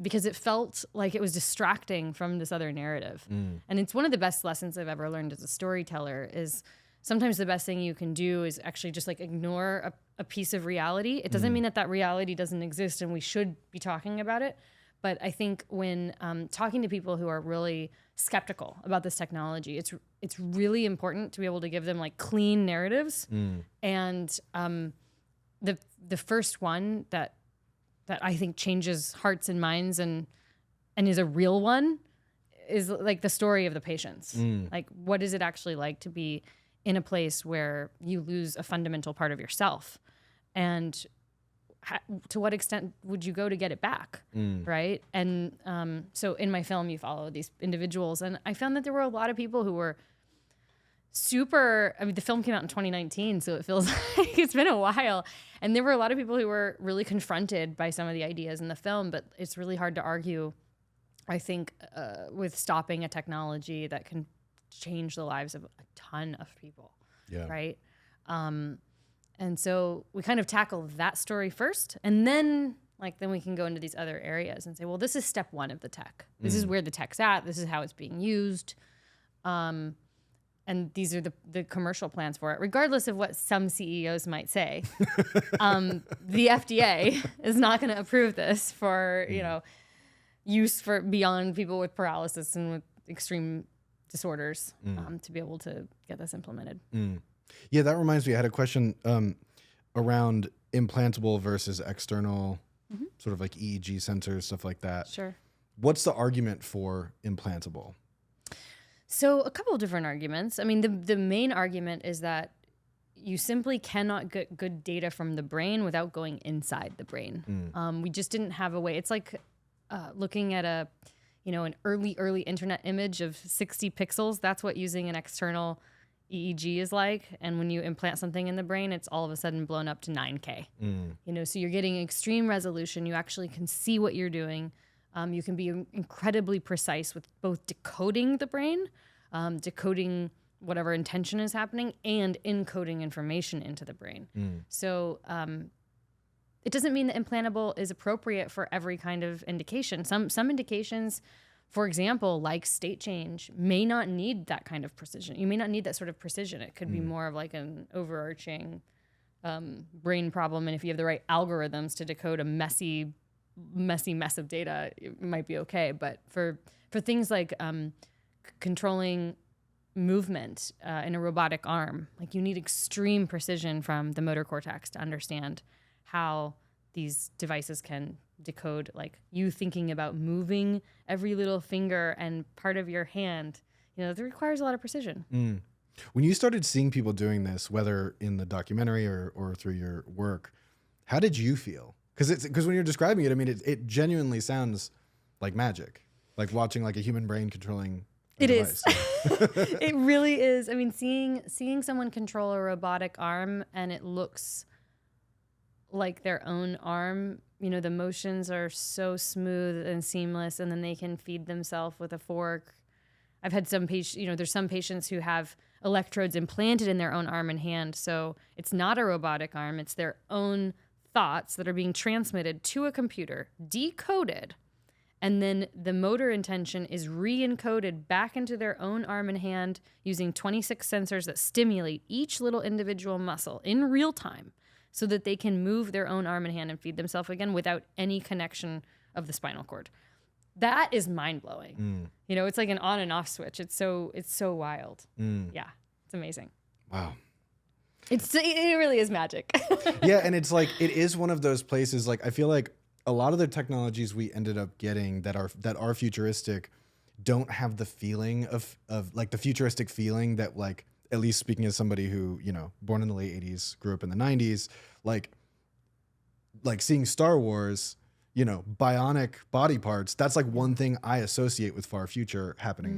because it felt like it was distracting from this other narrative. And it's one of the best lessons I've ever learned as a storyteller is sometimes the best thing you can do is actually just like ignore a piece of reality. It doesn't mean that reality doesn't exist and we should be talking about it. But I think when talking to people who are really skeptical about this technology, it's really important to be able to give them like clean narratives. And the first one that that I think changes hearts and minds and is a real one is like the story of the patients. Like, what is it actually like to be in a place where you lose a fundamental part of yourself? And to what extent would you go to get it back, right? And so in my film, you follow these individuals. And I found that there were a lot of people who were the film came out in 2019, so it feels like it's been a while. And there were a lot of people who were really confronted by some of the ideas in the film, but it's really hard to argue, I think, with stopping a technology that can change the lives of a ton of people, right? And so we kind of tackle that story first, and then we can go into these other areas and say, well, this is step one of the tech. This is where the tech's at. This is how it's being used. And these are the commercial plans for it, regardless of what some CEOs might say. The FDA is not going to approve this for use for beyond people with paralysis and with extreme disorders to be able to get this implemented. Yeah, that reminds me. I had a question around implantable versus external, sort of like EEG sensors, stuff like that. Sure. What's the argument for implantable? So a couple of different arguments. I mean, the main argument is that you simply cannot get good data from the brain without going inside the brain. We just didn't have a way. It's like looking at an early internet image of 60 pixels. That's what using an external EEG is like. And when you implant something in the brain, it's all of a sudden blown up to 9K. So you're getting extreme resolution. You actually can see what you're doing. You can be incredibly precise with both decoding the brain, decoding whatever intention is happening, and encoding information into the brain. So it doesn't mean that implantable is appropriate for every kind of indication. Some indications, for example, like state change, may not need that kind of precision. You may not need that sort of precision. It could be more of like an overarching brain problem. And if you have the right algorithms to decode a messy mess of data, it might be okay. But for things like controlling movement in a robotic arm, like you need extreme precision from the motor cortex to understand how these devices can decode, like you thinking about moving every little finger and part of your hand. That requires a lot of precision. When you started seeing people doing this, whether in the documentary or through your work, how did you feel? Because when you're describing it, I mean, it genuinely sounds like magic, like watching like a human brain controlling a device. Is. It really is. I mean, seeing someone control a robotic arm and it looks like their own arm, the motions are so smooth and seamless, and then they can feed themselves with a fork. I've had some patients, there's some patients who have electrodes implanted in their own arm and hand. So it's not a robotic arm, it's their own thoughts that are being transmitted to a computer, decoded, and then the motor intention is re-encoded back into their own arm and hand using 26 sensors that stimulate each little individual muscle in real time so that they can move their own arm and hand and feed themselves again without any connection of the spinal cord. That is mind-blowing. It's like an on and off switch. It's so wild. Yeah, it's amazing. Wow. It really is magic. Yeah, and it's like it is one of those places. Like I feel like a lot of the technologies we ended up getting that are futuristic don't have the feeling of like the futuristic feeling that, like, at least speaking as somebody who born in the late 80s, grew up in the 90s, like seeing Star Wars, bionic body parts. That's like one thing I associate with far future happening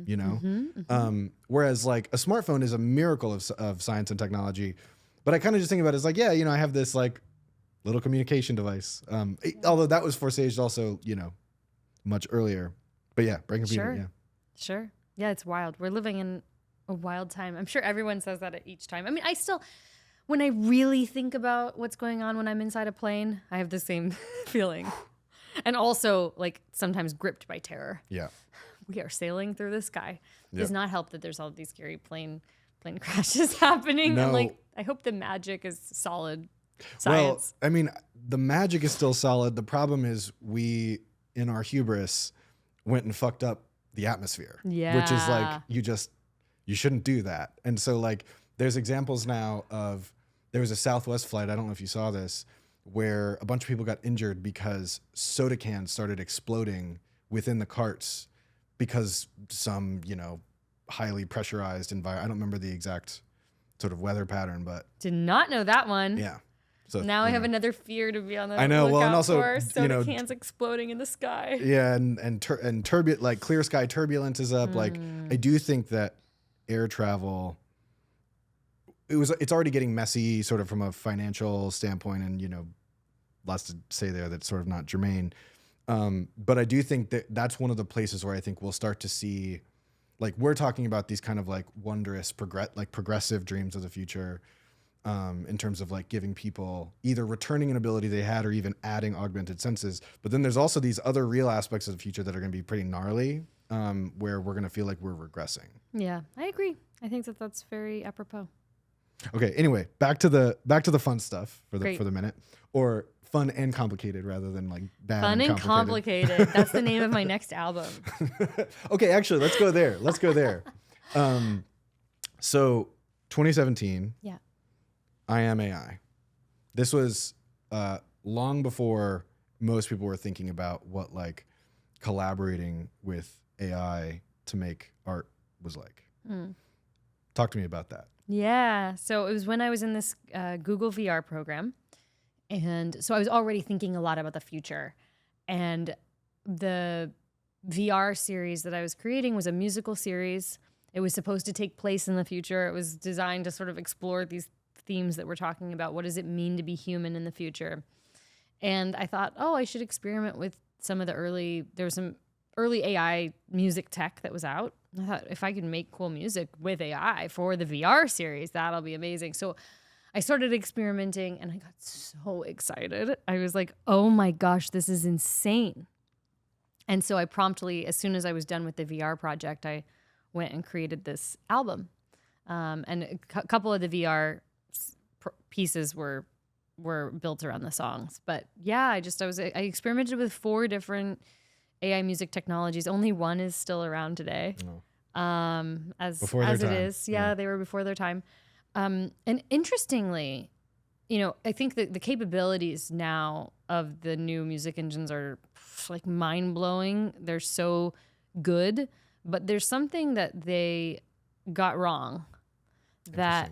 now. Whereas like a smartphone is a miracle of science and technology, but I kind of just think about it as like, I have this like little communication device. Although that was forsaged also, much earlier. But yeah, brain computer. Sure. Yeah, it's wild. We're living in a wild time. I'm sure everyone says that at each time. I mean, when I really think about what's going on when I'm inside a plane, I have the same feeling. And also, like, sometimes gripped by terror. Yeah. We are sailing through the sky. It does not help that there's all these scary plane crashes happening. No. And, like, I hope the magic is solid science. Well, I mean, the magic is still solid. The problem is we, in our hubris, went and fucked up the atmosphere. Yeah. Which is, like, you shouldn't do that. And so, like, there's examples now of... There was a Southwest flight, I don't know if you saw this, where a bunch of people got injured because soda cans started exploding within the carts because some, highly pressurized environment. I don't remember the exact sort of weather pattern, but Did not know that one. yeah. So now I have another fear to be on the I know. Well, and also, for soda cans exploding in the sky. Yeah, and turbulent, like clear sky turbulence is up. Like I do think that air travel, it's already getting messy, sort of from a financial standpoint, and lots to say there that's sort of not germane. But I do think that that's one of the places where I think we'll start to see, like we're talking about these kind of like wondrous, progressive dreams of the future. In terms of like giving people either returning an ability they had or even adding augmented senses. But then there's also these other real aspects of the future that are going to be pretty gnarly, where we're going to feel like we're regressing. Yeah, I agree. I think that that's very apropos. Okay. Anyway, back to the fun stuff for the minute, or fun and complicated rather than like bad. Fun and complicated. That's the name of my next album. Okay. Actually, let's go there. So 2017. Yeah. I am AI. This was long before most people were thinking about what like collaborating with AI to make art was like. Talk to me about that. Yeah. So it was when I was in this Google VR program. And so I was already thinking a lot about the future. And the VR series that I was creating was a musical series. It was supposed to take place in the future. It was designed to sort of explore these themes that we're talking about. What does it mean to be human in the future? And I thought, I should experiment with some of the there was some early AI music tech that was out. I thought if I could make cool music with AI for the VR series, that'll be amazing. So I started experimenting and I got so excited. I was like, oh my gosh, this is insane. And so I promptly, as soon as I was done with the VR project, I went and created this album. And a couple of the VR pieces were built around the songs. But yeah, I experimented with 4 different AI music technologies. Only one is still around today. As it is. Yeah, they were before their time. And interestingly, I think that the capabilities now of the new music engines are like mind-blowing. They're so good, but there's something that they got wrong that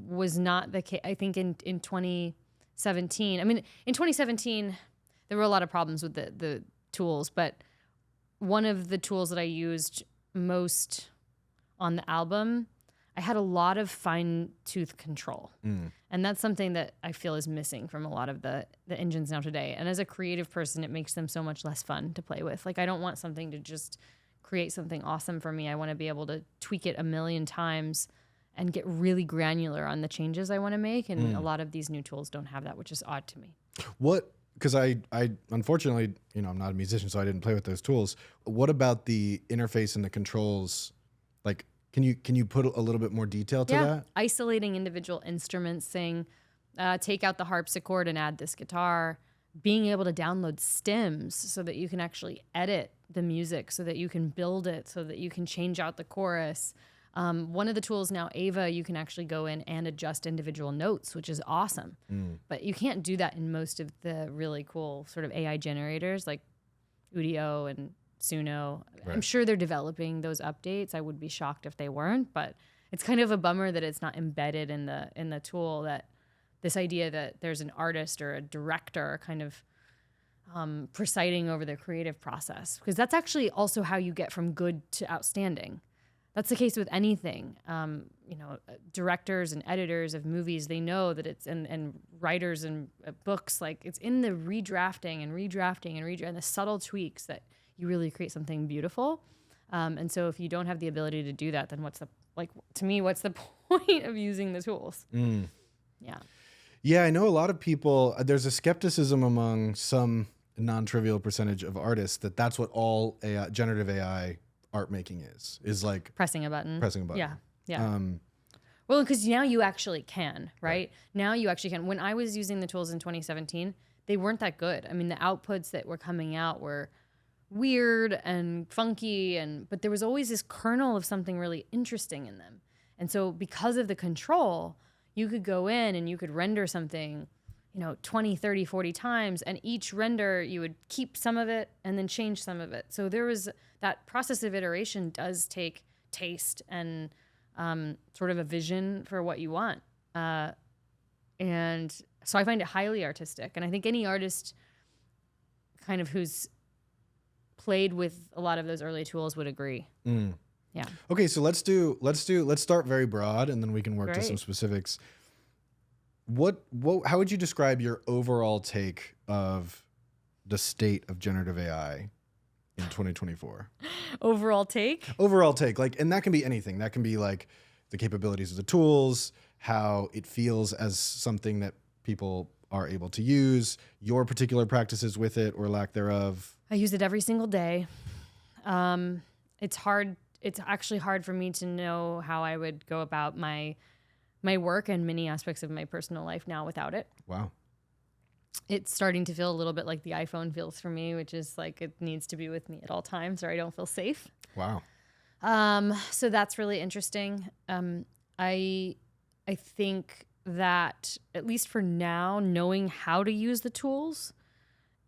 was not the case. I think in 2017, in 2017, there were a lot of problems with the tools, but one of the tools that I used most on the album, I had a lot of fine-tooth control. And that's something that I feel is missing from a lot of the engines now today. And as a creative person, it makes them so much less fun to play with. Like, I don't want something to just create something awesome for me. I want to be able to tweak it a million times and get really granular on the changes I want to make. And a lot of these new tools don't have that, which is odd to me. Because I unfortunately, I'm not a musician, so I didn't play with those tools. What about the interface and the controls? Like, can you put a little bit more detail to that? Isolating individual instruments, saying, take out the harpsichord and add this guitar. Being able to download stems so that you can actually edit the music, so that you can build it, so that you can change out the chorus. One of the tools now, Ava, you can actually go in and adjust individual notes, which is awesome. But you can't do that in most of the really cool sort of AI generators like Udio and Suno. Right. I'm sure they're developing those updates. I would be shocked if they weren't, but it's kind of a bummer that it's not embedded in the tool, that this idea that there's an artist or a director kind of presiding over the creative process, because that's actually also how you get from good to outstanding. That's the case with anything. Directors and editors of movies, they know that it's, and writers and books, like it's in the redrafting and the subtle tweaks that you really create something beautiful. And so if you don't have the ability to do that, then what's the point of using the tools? Yeah. Yeah, I know a lot of people, there's a skepticism among some non-trivial percentage of artists that that's what all AI, generative AI art making is like pressing a button. Yeah. Well, because now you actually can, right? Now you actually can. When I was using the tools in 2017, they weren't that good. I mean, the outputs that were coming out were weird and funky, but there was always this kernel of something really interesting in them. And so because of the control, you could go in and you could render something, 20, 30, 40 times, and each render you would keep some of it and then change some of it. So there was that process of iteration does take taste and sort of a vision for what you want. And so I find it highly artistic. And I think any artist kind of who's played with a lot of those early tools would agree. Yeah. Okay, so let's start very broad, and then we can work to some specifics. How would you describe your overall take of the state of generative AI in 2024? Overall take, like, and that can be anything. That can be like the capabilities of the tools, how it feels as something that people are able to use, your particular practices with it or lack thereof. I use it every single day. It's actually hard for me to know how I would go about my work and many aspects of my personal life now without it. Wow. It's starting to feel a little bit like the iPhone feels for me, which is like it needs to be with me at all times or I don't feel safe. Wow. So that's really interesting. I think that at least for now, knowing how to use the tools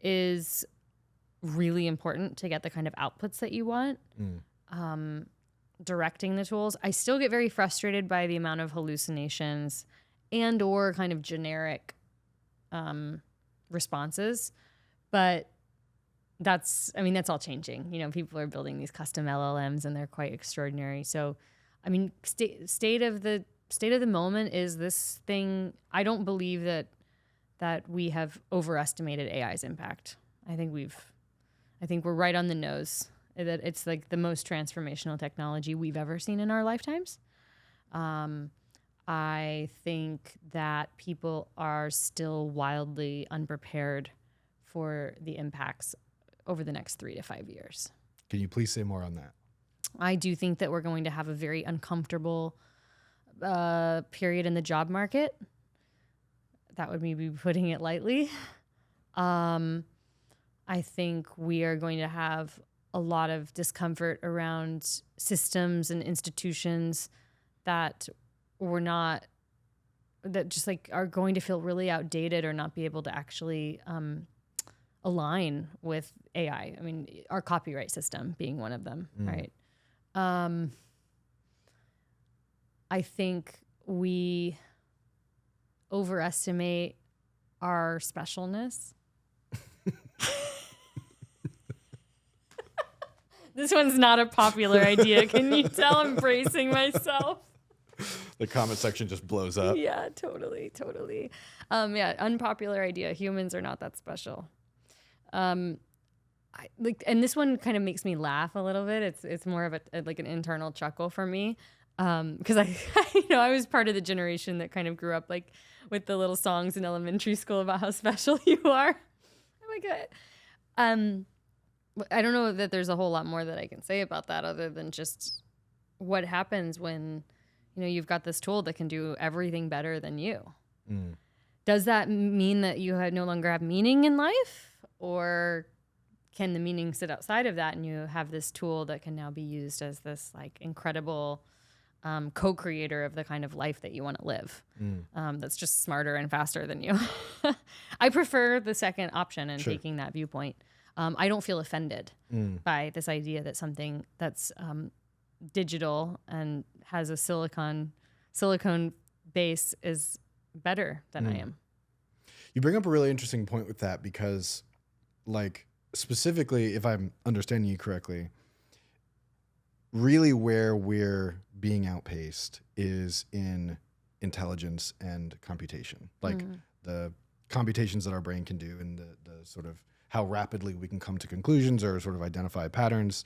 is really important to get the kind of outputs that you want. Directing the tools. I still get very frustrated by the amount of hallucinations and or kind of generic responses, but that's all changing. People are building these custom LLMs and they're quite extraordinary. So, state of the moment is this thing. I don't believe that we have overestimated AI's impact. I think we're right on the nose. That it's like the most transformational technology we've ever seen in our lifetimes. I think that people are still wildly unprepared for the impacts over the next 3 to 5 years. Can you please say more on that? I do think that we're going to have a very uncomfortable period in the job market. That would maybe be putting it lightly. I think we are going to have a lot of discomfort around systems and institutions that just like are going to feel really outdated or not be able to actually align with AI. Our copyright system being one of them, right? I think we overestimate our specialness. This one's not a popular idea. Can you tell I'm bracing myself? The comment section just blows up. Yeah, totally. Unpopular idea. Humans are not that special. And this one kind of makes me laugh a little bit. It's more of an internal chuckle for me. Because I was part of the generation that kind of grew up like with the little songs in elementary school about how special you are. Oh my God. I don't know that there's a whole lot more that I can say about that other than just what happens when, you've got this tool that can do everything better than you. Does that mean that you no longer have meaning in life? Or can the meaning sit outside of that and you have this tool that can now be used as this like incredible co-creator of the kind of life that you want to live that's just smarter and faster than you? I prefer the second option and taking that viewpoint. I don't feel offended by this idea that something that's digital and has a silicone base is better than I am. You bring up a really interesting point with that because, like, specifically, if I'm understanding you correctly, really where we're being outpaced is in intelligence and computation. Like the computations that our brain can do and the sort of how rapidly we can come to conclusions or sort of identify patterns.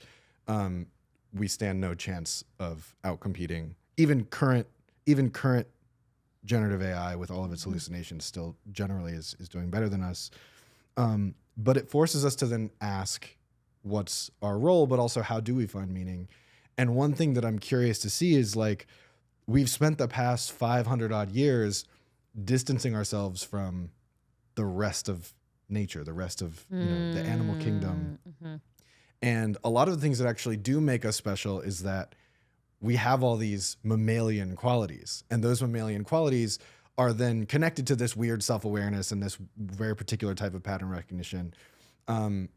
We stand no chance of outcompeting even current generative AI with all of its hallucinations still generally is doing better than us. But it forces us to then ask what's our role, but also how do we find meaning? And one thing that I'm curious to see is like, we've spent the past 500 odd years distancing ourselves from the rest of nature, the rest of the animal kingdom. And a lot of the things that actually do make us special is that we have all these mammalian qualities, and those mammalian qualities are then connected to this weird self-awareness and this very particular type of pattern recognition. And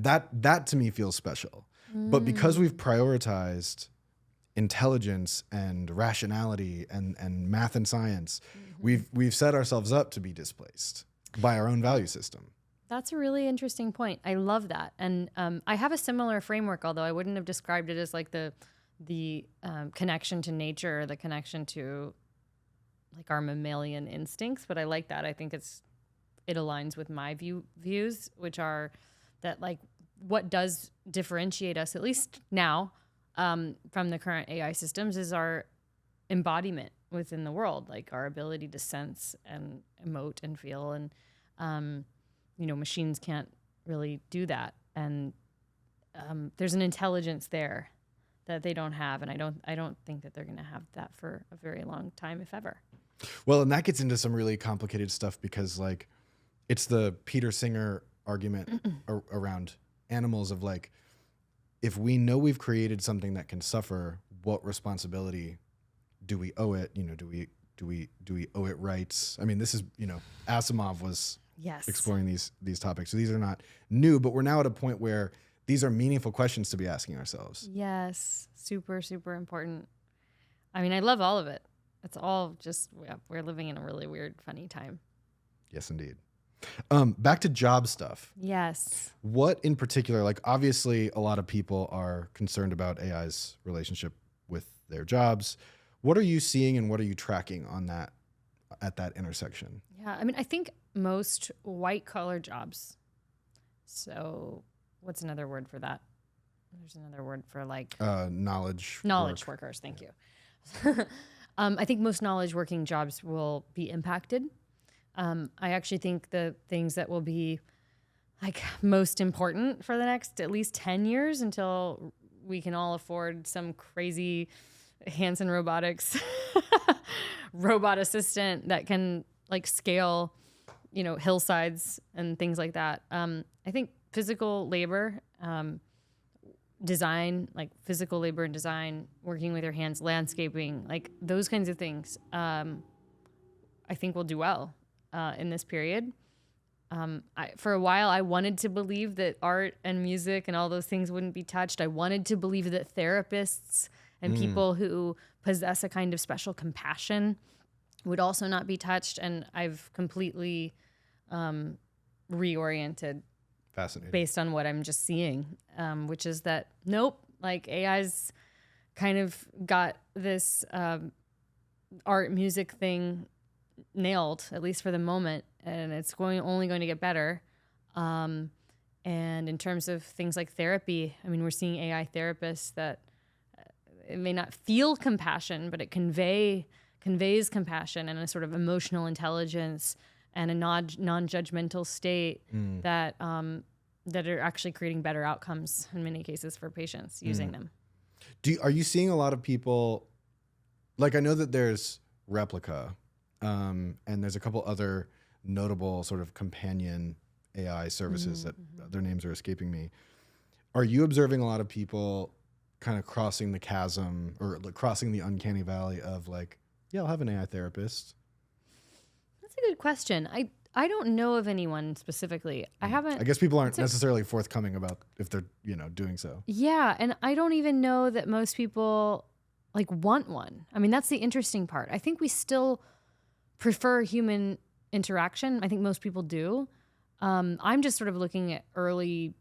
that to me feels special. But because we've prioritized intelligence and rationality and math and science, we've set ourselves up to be displaced by our own value system. That's a really interesting point. I love that. And I have a similar framework, although I wouldn't have described it as like the connection to nature, or the connection to like our mammalian instincts. But I like that. I think it aligns with my views, which are that like what does differentiate us, at least now, from the current AI systems, is our embodiment within the world, like our ability to sense and emote and feel. And, machines can't really do that. And there's an intelligence there that they don't have. And I don't think that they're going to have that for a very long time, if ever. Well, and that gets into some really complicated stuff because like it's the Peter Singer argument around animals of like, if we know we've created something that can suffer, what responsibility do we owe it? Do we owe it rights? I mean, this is, Asimov was exploring these topics. So these are not new, but we're now at a point where these are meaningful questions to be asking ourselves. Yes. Super, super important. I mean, I love all of it. It's all just, we're living in a really weird, funny time. Yes, indeed. Back to job stuff. Yes. What in particular, like obviously a lot of people are concerned about AI's relationship with their jobs. What are you seeing and what are you tracking on that, at that intersection? Yeah. I mean, I think most white collar jobs. So what's another word for that? There's another word for like knowledge workers. Thank you. I think most knowledge working jobs will be impacted. I actually think the things that will be like most important for the next at least 10 years until we can all afford some crazy Hanson Robotics robot assistant that can like scale, hillsides and things like that. I think physical labor, design, like physical labor and design, working with your hands, landscaping, like those kinds of things, I think will do well in this period. For a while, I wanted to believe that art and music and all those things wouldn't be touched. I wanted to believe that therapists and people who possess a kind of special compassion would also not be touched. And I've completely reoriented. Fascinating. Based on what I'm just seeing, which is that, nope, like AI's kind of got this art music thing nailed, at least for the moment, and it's only going to get better. And in terms of things like therapy, I mean, we're seeing AI therapists that it may not feel compassion, but it conveys compassion and a sort of emotional intelligence and a non-judgmental state that are actually creating better outcomes in many cases for patients using them. Are you seeing a lot of people, like I know that there's Replica, and there's a couple other notable sort of companion AI services that their names are escaping me. Are you observing a lot of people kind of crossing the chasm or crossing the uncanny valley of like, yeah, I'll have an AI therapist? That's a good question. I don't know of anyone specifically. I guess people aren't necessarily forthcoming about if they're, doing so. Yeah. And I don't even know that most people like want one. I mean, that's the interesting part. I think we still prefer human interaction. I think most people do. I'm just sort of looking at early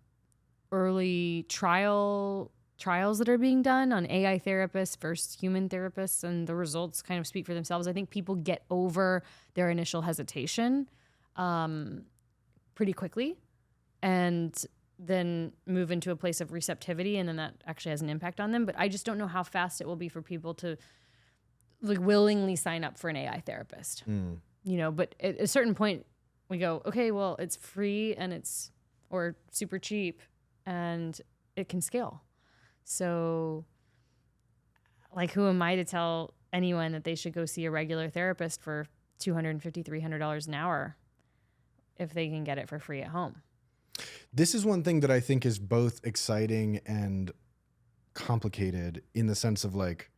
trials that are being done on AI therapists versus human therapists, and the results kind of speak for themselves. I think people get over their initial hesitation pretty quickly and then move into a place of receptivity, and then that actually has an impact on them. But I just don't know how fast it will be for people to like willingly sign up for an AI therapist. But at a certain point we go, okay, well, it's free and or super cheap and it can scale. So like, who am I to tell anyone that they should go see a regular therapist for $250, $300 an hour if they can get it for free at home? This is one thing that I think is both exciting and complicated in the sense of like,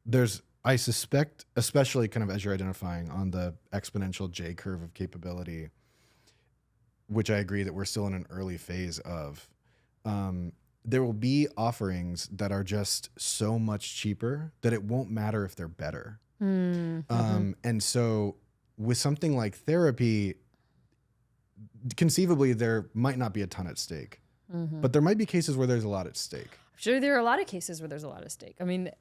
there's I suspect, especially kind of as you're identifying on the exponential J curve of capability, which I agree that we're still in an early phase of, there will be offerings that are just so much cheaper that it won't matter if they're better. And so with something like therapy, conceivably there might not be a ton at stake, but there might be cases where there's a lot at stake. I'm sure there are a lot of cases where there's a lot at stake. I mean,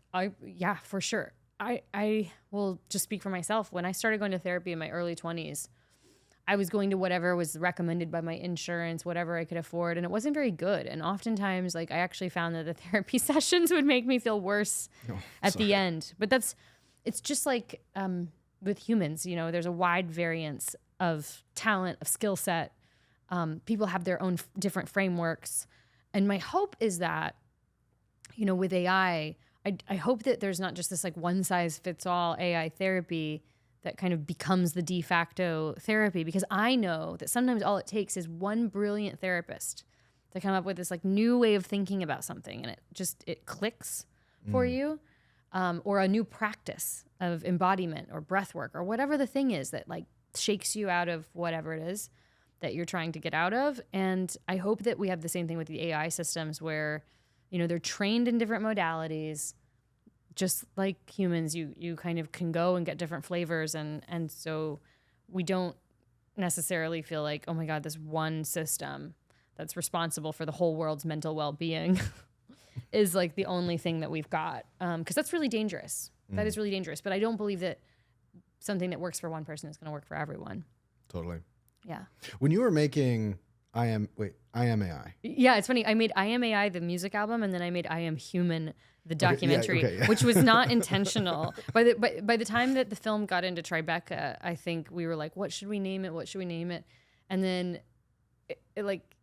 yeah, for sure. I will just speak for myself. When I started going to therapy in my early 20s, I was going to whatever was recommended by my insurance, whatever I could afford, and it wasn't very good. And oftentimes, like, I actually found that the therapy sessions would make me feel worse at the end. But it's just like with humans, you know, there's a wide variance of talent, of skill set. People have their own different frameworks. And my hope is that, you know, with AI, I hope that there's not just this like one size fits all AI therapy that kind of becomes the de facto therapy, because I know that sometimes all it takes is one brilliant therapist to come up with this like new way of thinking about something, and it clicks for you, or a new practice of embodiment or breath work or whatever the thing is that like shakes you out of whatever it is that you're trying to get out of. And I hope that we have the same thing with the AI systems where, you know, they're trained in different modalities. Just like humans, you kind of can go and get different flavors. And so we don't necessarily feel like, oh my God, this one system that's responsible for the whole world's mental well-being is like the only thing that we've got. 'Cause that's really dangerous. That is really dangerous. But I don't believe that something that works for one person is going to work for everyone. Totally. Yeah. When you were making I Am AI. Yeah, it's funny. I made I Am AI, the music album, and then I made I Am Human, the documentary, yeah. which was not intentional. By the time that the film got into Tribeca, I think we were like, what should we name it? What should we name it? And then it like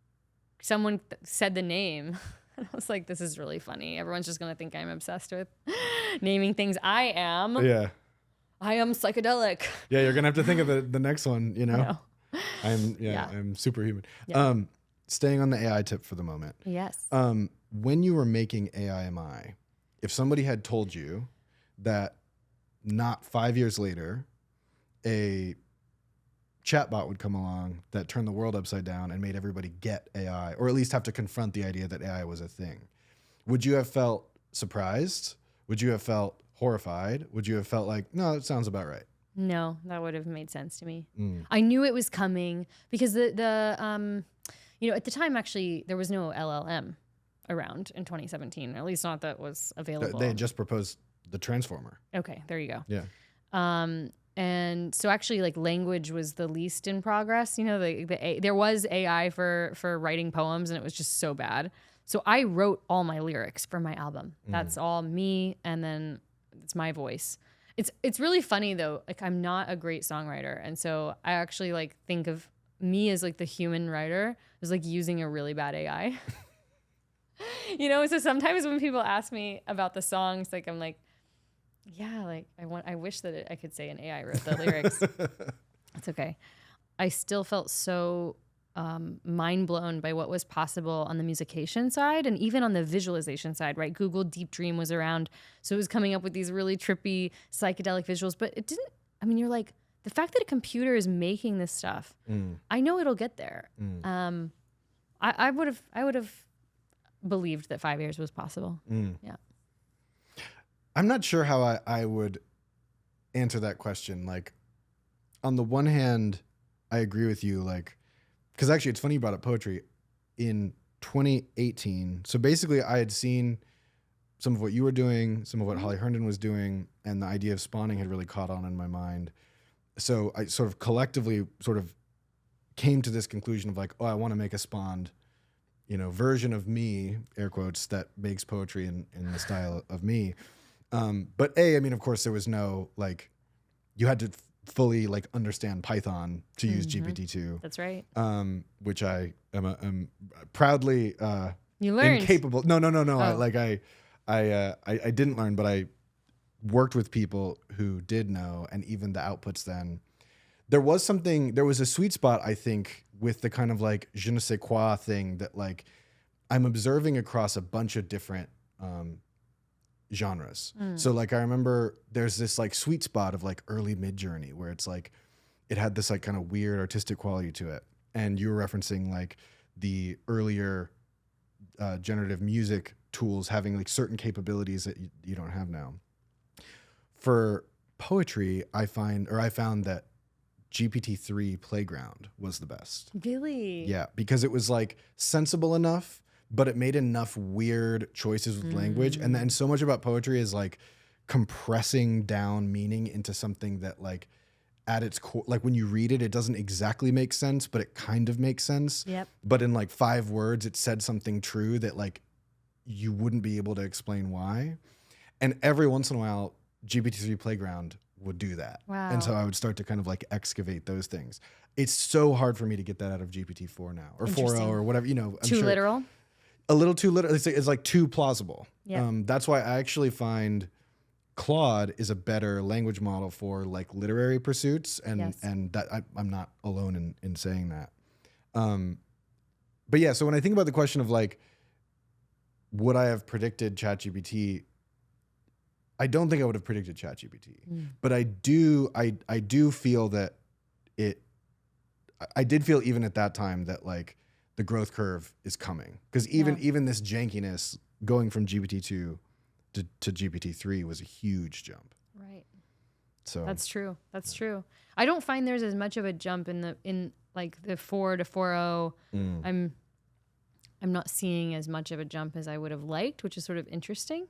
someone said the name. And I was like, this is really funny. Everyone's just going to think I'm obsessed with naming things. I am psychedelic. Yeah, you're going to have to think of the next one, you know? I know. I'm superhuman. Yeah. Staying on the AI tip for the moment. Yes. When you were making AIMI, if somebody had told you that not 5 years later, a chatbot would come along that turned the world upside down and made everybody get AI, or at least have to confront the idea that AI was a thing, would you have felt surprised? Would you have felt horrified? Would you have felt like, no, that sounds about right? No, that would have made sense to me. I knew it was coming because the you know, at the time, actually, there was no LLM around in 2017, at least not that was available. They had just proposed the transformer. Okay, there you go. Yeah. And so actually, like, language was the least in progress. You know, there was AI for writing poems, and it was just so bad. So I wrote all my lyrics for my album. That's all me, and then it's my voice. It's really funny though. Like, I'm not a great songwriter, and so I actually like think of me as like the human writer as like using a really bad AI. You know, so sometimes when people ask me about the songs, like I'm like, yeah, like I wish that I could say an AI wrote the lyrics. It's okay. I still felt so mind blown by what was possible on the musication side and even on the visualization side, right? Google Deep Dream was around, so it was coming up with these really trippy psychedelic visuals, but it didn't, I mean, you're like, the fact that a computer is making this stuff, I know it'll get there. I would have believed that 5 years was possible. Yeah. I'm not sure how I would answer that question. Like, on the one hand, I agree with you, like, because actually it's funny you brought up poetry. In 2018, so basically I had seen some of what you were doing, some of what Holly Herndon was doing, and the idea of spawning had really caught on in my mind. So I sort of collectively sort of came to this conclusion of like, oh, I want to make a spawned, you know, version of me, air quotes, that makes poetry in the style of me. But I mean, of course, there was no, like, you had to fully like understand Python to use GPT-2. That's right. Which I am proudly you learned. incapable. No. Oh. I didn't learn, but I worked with people who did know, and even the outputs then. There was a sweet spot, I think, with the kind of like je ne sais quoi thing that like I'm observing across a bunch of different genres. So like I remember there's this like sweet spot of like early Mid-Journey where it's like it had this like kind of weird artistic quality to it. And you were referencing like the earlier generative music tools having like certain capabilities that you don't have now. For poetry, I found that GPT-3 Playground was the best. Really? Yeah, because it was like sensible enough, but it made enough weird choices with language. And then so much about poetry is like compressing down meaning into something that like at its core, like when you read it, it doesn't exactly make sense, but it kind of makes sense. Yep. But in like 5 words, it said something true that like you wouldn't be able to explain why. And every once in a while, GPT-3 Playground would do that. Wow. And so I would start to kind of like excavate those things. It's so hard for me to get that out of GPT-4 now, or 4.0 or whatever, you know. I'm Too sure literal? a little too literal. It's like too plausible. Yeah. That's why I actually find Claude is a better language model for like literary pursuits, and Yes. and that I'm not alone in saying that. But yeah, so when I think about the question of like, would I have predicted ChatGPT? I don't think I would have predicted ChatGPT, but I do feel that I did feel even at that time that like the growth curve is coming, because even this jankiness going from GPT-2 to GPT-3 was a huge jump. Right. So That's true. That's true. I don't find there's as much of a jump in like the 4 to 4.0. I'm not seeing as much of a jump as I would have liked, which is sort of interesting.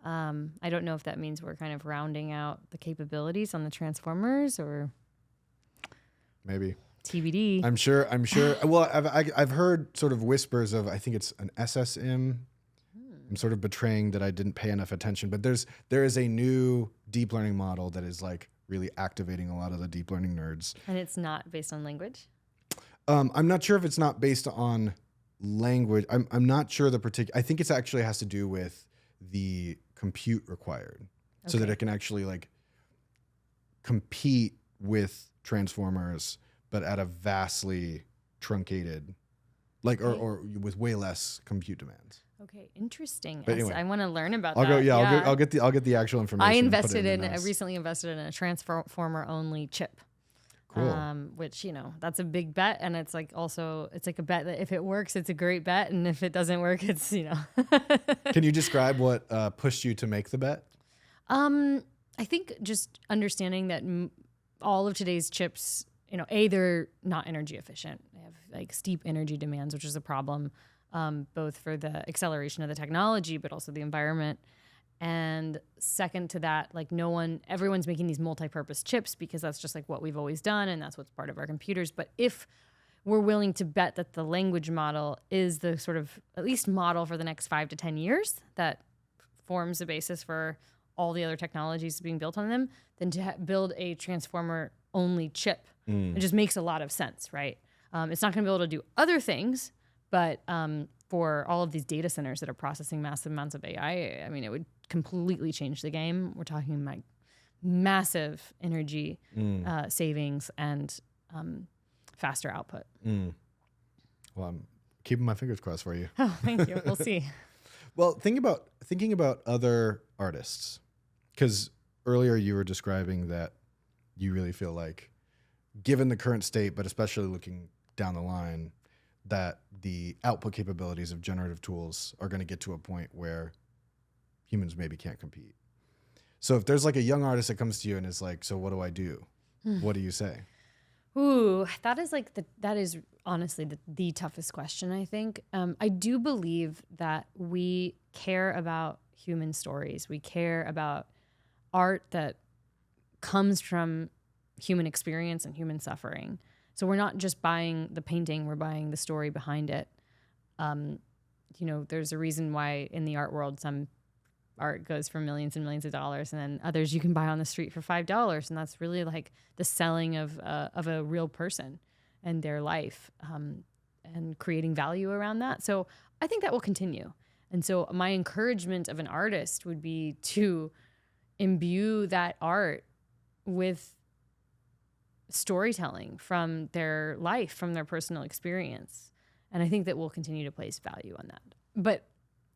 I don't know if that means we're kind of rounding out the capabilities on the transformers, or maybe TBD. I'm sure. Well, I've heard sort of whispers of, I think it's an SSM. I'm sort of betraying that I didn't pay enough attention, but there is a new deep learning model that is like really activating a lot of the deep learning nerds. And it's not based on language? I'm not sure if it's not based on language. I'm not sure the particular. I think it's actually has to do with the compute required, so that it can actually like compete with transformers, but at a vastly truncated, like or with way less compute demands. Okay, interesting. But anyway, I want to learn about I'll that. go. Yeah, I'll get the actual information. I recently invested in a transformer only chip. Cool. Which, you know, that's a big bet, and it's like also it's like a bet that if it works, it's a great bet, and if it doesn't work, it's, you know. Can you describe what pushed you to make the bet? I think just understanding that all of today's chips, you know, they're not energy efficient. They have like steep energy demands, which is a problem, both for the acceleration of the technology, but also the environment. And second to that, like everyone's making these multi-purpose chips because that's just like what we've always done, and that's what's part of our computers. But if we're willing to bet that the language model is the sort of at least model for the next 5 to 10 years that forms the basis for all the other technologies being built on them, then to build a transformer only chip, it just makes a lot of sense, right? It's not going to be able to do other things, but for all of these data centers that are processing massive amounts of AI, I mean, it would completely change the game. We're talking like massive energy savings and faster output. Well, I'm keeping my fingers crossed for you. Oh, thank you. We'll see. Well, thinking about other artists, because earlier you were describing that you really feel like, given the current state, but especially looking down the line, that the output capabilities of generative tools are going to get to a point where humans maybe can't compete. So if there's like a young artist that comes to you and is like, so what do I do? What do you say? Ooh, that is honestly the toughest question, I think. I do believe that we care about human stories. We care about art that comes from human experience and human suffering. So we're not just buying the painting, we're buying the story behind it. You know, there's a reason why in the art world, some art goes for millions and millions of dollars, and then others you can buy on the street for $5. And that's really like the selling of a real person and their life, and creating value around that. So I think that will continue. And so my encouragement of an artist would be to imbue that art with storytelling from their life, from their personal experience. And I think that we'll continue to place value on that. But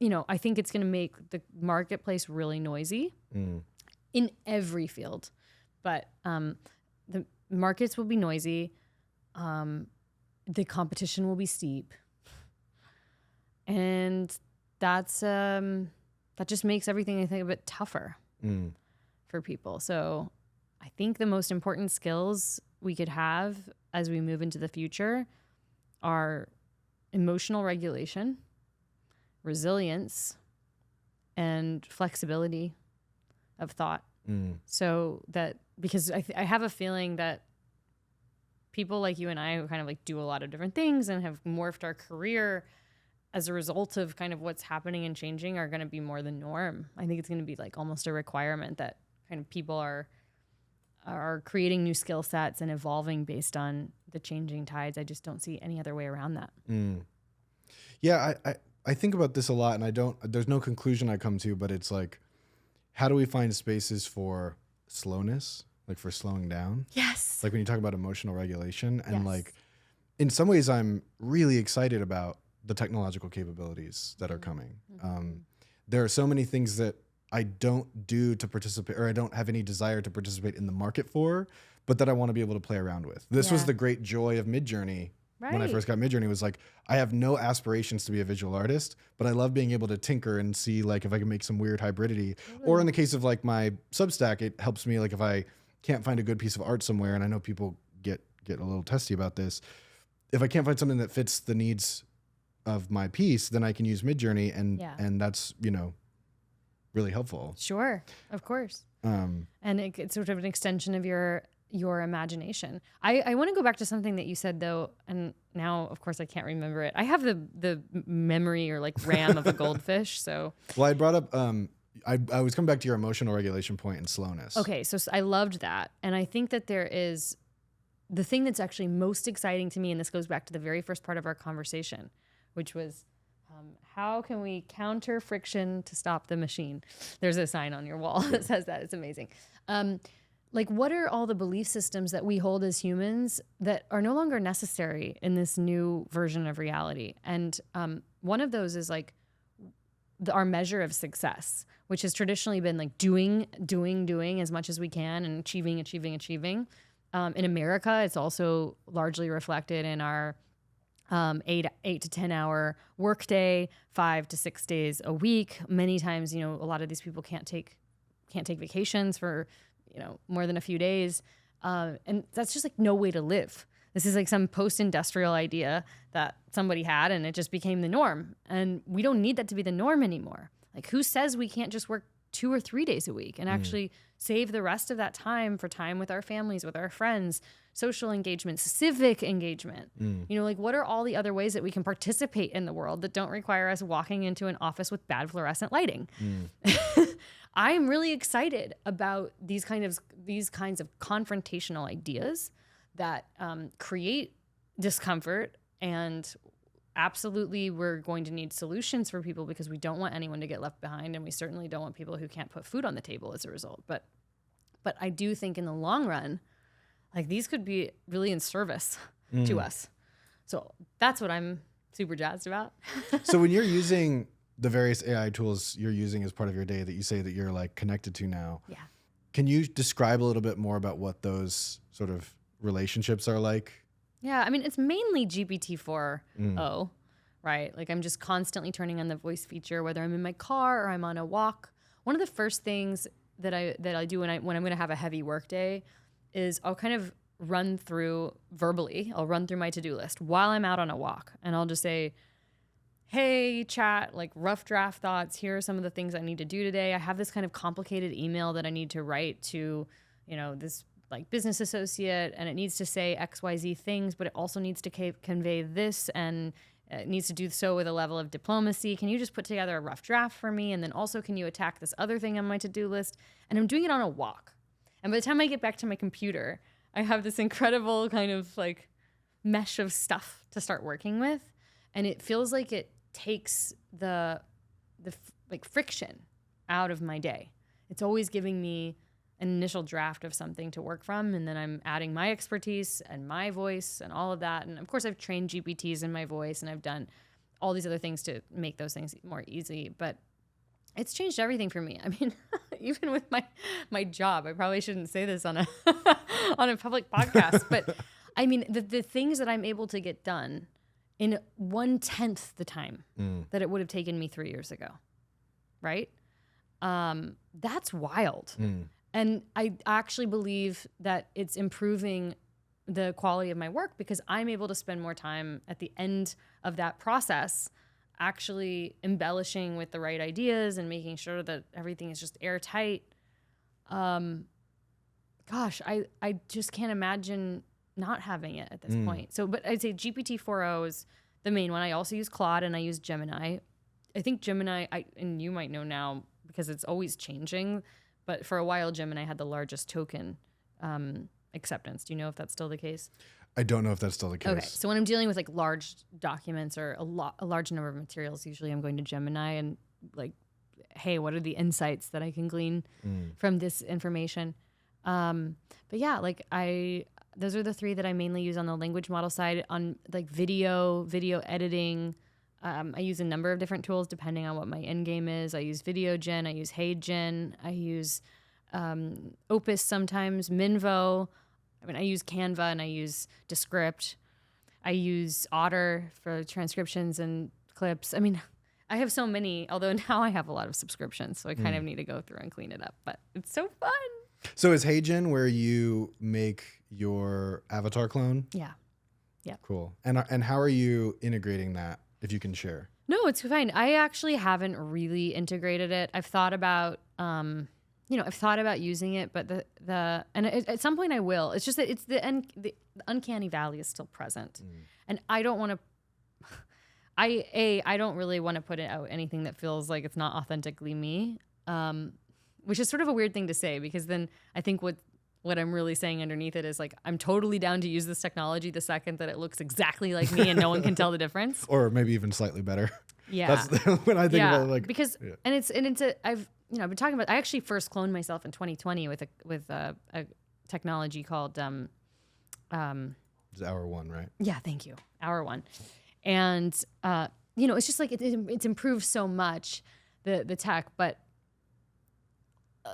I think it's going to make the marketplace really noisy in every field. But the markets will be noisy. The competition will be steep. And that just makes everything, I think, a bit tougher for people. So I think the most important skills we could have as we move into the future are emotional regulation, resilience, and flexibility of thought. So that, because I have a feeling that people like you and I who kind of like do a lot of different things and have morphed our career as a result of kind of what's happening and changing are going to be more the norm. I think it's going to be like almost a requirement that kind of people are creating new skill sets and evolving based on the changing tides. I just don't see any other way around that. Yeah, I think about this a lot, and there's no conclusion I come to, but it's like, how do we find spaces for slowness, like for slowing down? Yes. Like when you talk about emotional regulation, and Yes. like in some ways I'm really excited about the technological capabilities that are coming. There are so many things that I don't do to participate, or I don't have any desire to participate in the market for, but that I want to be able to play around with. This was the great joy of Midjourney. Right. When I first got Midjourney, was like, I have no aspirations to be a visual artist, but I love being able to tinker and see like if I can make some weird hybridity. Or in the case of like my Substack, it helps me like if I can't find a good piece of art somewhere, and I know people get a little testy about this. If I can't find something that fits the needs of my piece, then I can use Midjourney, and that's, really helpful. Sure, of course. And it's sort of an extension of your imagination. I want to go back to something that you said though, and now of course I can't remember it. I have the memory or like RAM of a goldfish. So well, I brought up I was coming back to your emotional regulation point and slowness. Okay, so I loved that, and I think that there is the thing that's actually most exciting to me, and this goes back to the very first part of our conversation, which was how can we counter friction to stop the machine? There's a sign on your wall that says that. It's amazing. Like, what are all the belief systems that we hold as humans that are no longer necessary in this new version of reality? And one of those is like our measure of success, which has traditionally been like doing as much as we can and achieving. In America, it's also largely reflected in our 8 to 10 hour workday, 5 to 6 days a week. Many times, a lot of these people can't take vacations for, more than a few days. And that's just like no way to live. This is like some post-industrial idea that somebody had, and it just became the norm. And we don't need that to be the norm anymore. Like, who says we can't just work 2 or 3 days a week and actually save the rest of that time for time with our families, with our friends, social engagement, civic engagement? Like, what are all the other ways that we can participate in the world that don't require us walking into an office with bad fluorescent lighting? I'm really excited about these kinds of confrontational ideas that create discomfort, and absolutely we're going to need solutions for people because we don't want anyone to get left behind, and we certainly don't want people who can't put food on the table as a result. But I do think in the long run, like, these could be really in service to us. So that's what I'm super jazzed about. So when you're using the various AI tools you're using as part of your day that you say that you're like connected to now, can you describe a little bit more about what those sort of relationships are like? Yeah, I mean, it's mainly GPT-4o, right? Like, I'm just constantly turning on the voice feature, whether I'm in my car or I'm on a walk. One of the first things that I do when I'm going to have a heavy work day is I'll kind of run through my to-do list while I'm out on a walk, and I'll just say, hey, chat, like, rough draft thoughts. Here are some of the things I need to do today. I have this kind of complicated email that I need to write to, this like business associate, and it needs to say XYZ things, but it also needs to convey this, and it needs to do so with a level of diplomacy. Can you just put together a rough draft for me? And then also, can you attack this other thing on my to-do list? And I'm doing it on a walk. And by the time I get back to my computer, I have this incredible kind of like mesh of stuff to start working with. And it feels like it takes the friction out of my day. It's always giving me an initial draft of something to work from, and then I'm adding my expertise and my voice and all of that. And of course, I've trained GPTs in my voice, and I've done all these other things to make those things more easy. But it's changed everything for me. I mean, even with my job, I probably shouldn't say this on a on a public podcast, but I mean, the things that I'm able to get done in 1/10 the time that it would have taken me 3 years ago, right? That's wild. And I actually believe that it's improving the quality of my work because I'm able to spend more time at the end of that process actually embellishing with the right ideas and making sure that everything is just airtight. Gosh, I just can't imagine not having it at this point. So, but I'd say GPT-4o is the main one. I also use Claude and I use Gemini. I think Gemini, and you might know now because it's always changing, but for a while, Gemini had the largest token acceptance. Do you know if that's still the case? I don't know if that's still the case. Okay, so when I'm dealing with like large documents or a large number of materials, usually I'm going to Gemini and like, hey, what are the insights that I can glean from this information? But yeah, like those are the three that I mainly use on the language model side. On like video editing, I use a number of different tools depending on what my end game is. I use Video Gen, I use HeyGen, I use Opus sometimes, Minvo. I mean, I use Canva and I use Descript. I use Otter for transcriptions and clips. I mean, I have so many, although now I have a lot of subscriptions, so I kind of need to go through and clean it up, but it's so fun. So is HeyGen where you make your avatar clone? Yeah. Yeah. Cool. And how are you integrating that, if you can share? No, it's fine. I actually haven't really integrated it. I've thought about using it, but at some point I will. It's just that it's the uncanny valley is still present, and I don't want to. I don't really want to put out anything that feels like it's not authentically me, which is sort of a weird thing to say because then I think what I'm really saying underneath it is like I'm totally down to use this technology the second that it looks exactly like me and no one can tell the difference, or maybe even slightly better. Yeah, that's when I think about it, like because I've been talking about. I actually first cloned myself in 2020 with a technology called it's Hour One, right? Yeah, thank you, Hour One, and it's just like it's improved so much the tech, but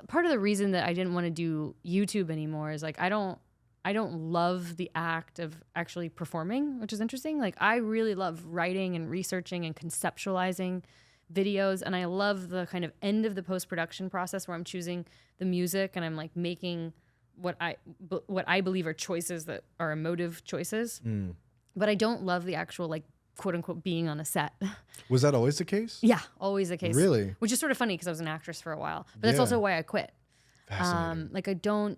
part of the reason that I didn't want to do YouTube anymore is like I don't love the act of actually performing, which is interesting. Like I really love writing and researching and conceptualizing videos, and I love the kind of end of the post-production process where I'm choosing the music and I'm like making what I believe are choices that are emotive choices. But I don't love the actual like quote unquote being on a set. Was that always the case? Yeah, always the case. Really? Which is sort of funny because I was an actress for a while, but that's also why I quit. Fascinating.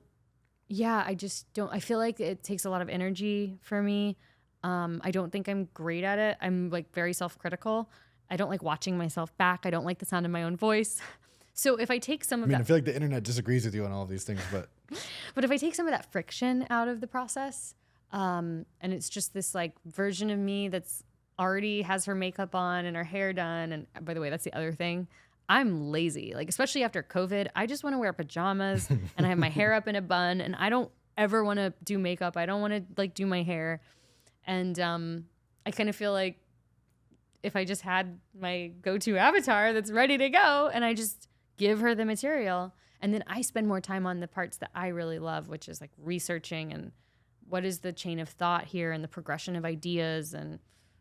I just don't. I feel like it takes a lot of energy for me. I don't think I'm great at it. I'm like very self-critical. I don't like watching myself back. I don't like the sound of my own voice. So if I take some of that, I feel like the internet disagrees with you on all of these things, but if I take some of that friction out of the process, and it's just this like version of me that's already has her makeup on and her hair done. And by the way, that's the other thing. I'm lazy, like especially after COVID. I just want to wear pajamas and I have my hair up in a bun, and I don't ever want to do makeup. I don't want to like do my hair, and I kind of feel like if I just had my go-to avatar that's ready to go, and I just give her the material, and then I spend more time on the parts that I really love, which is like researching and what is the chain of thought here and the progression of ideas and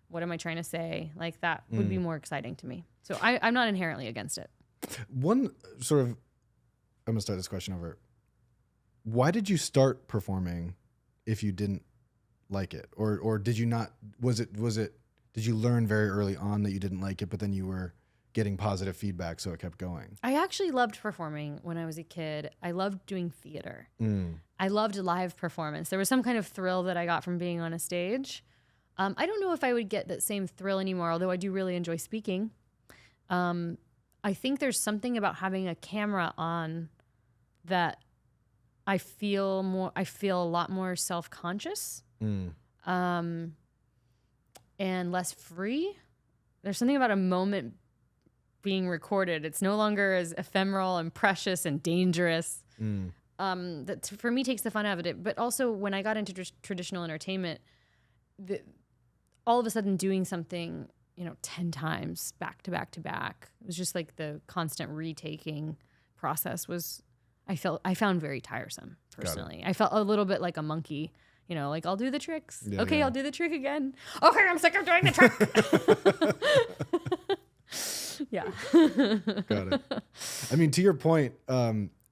what am I trying to say? Like that would be more exciting to me. So I'm not inherently against it. One sort of, I'm gonna start this question over. Why did you start performing if you didn't like it? Or did you not, did you learn very early on that you didn't like it, but then you were getting positive feedback, so it kept going? I actually loved performing when I was a kid. I loved doing theater. I loved live performance. There was some kind of thrill that I got from being on a stage. I don't know if I would get that same thrill anymore, although I do really enjoy speaking. I think there's something about having a camera on that I feel a lot more self-conscious and less free. There's something about a moment being recorded. It's no longer as ephemeral and precious and dangerous. That for me takes the fun out of it. But also when I got into traditional entertainment, all of a sudden doing something 10 times back to back to back. It was just like the constant retaking process I found very tiresome personally. I felt a little bit like a monkey, like I'll do the tricks. Yeah, okay, yeah. I'll do the trick again. Okay, I'm sick of doing the trick. Yeah. Got it. I mean, to your point,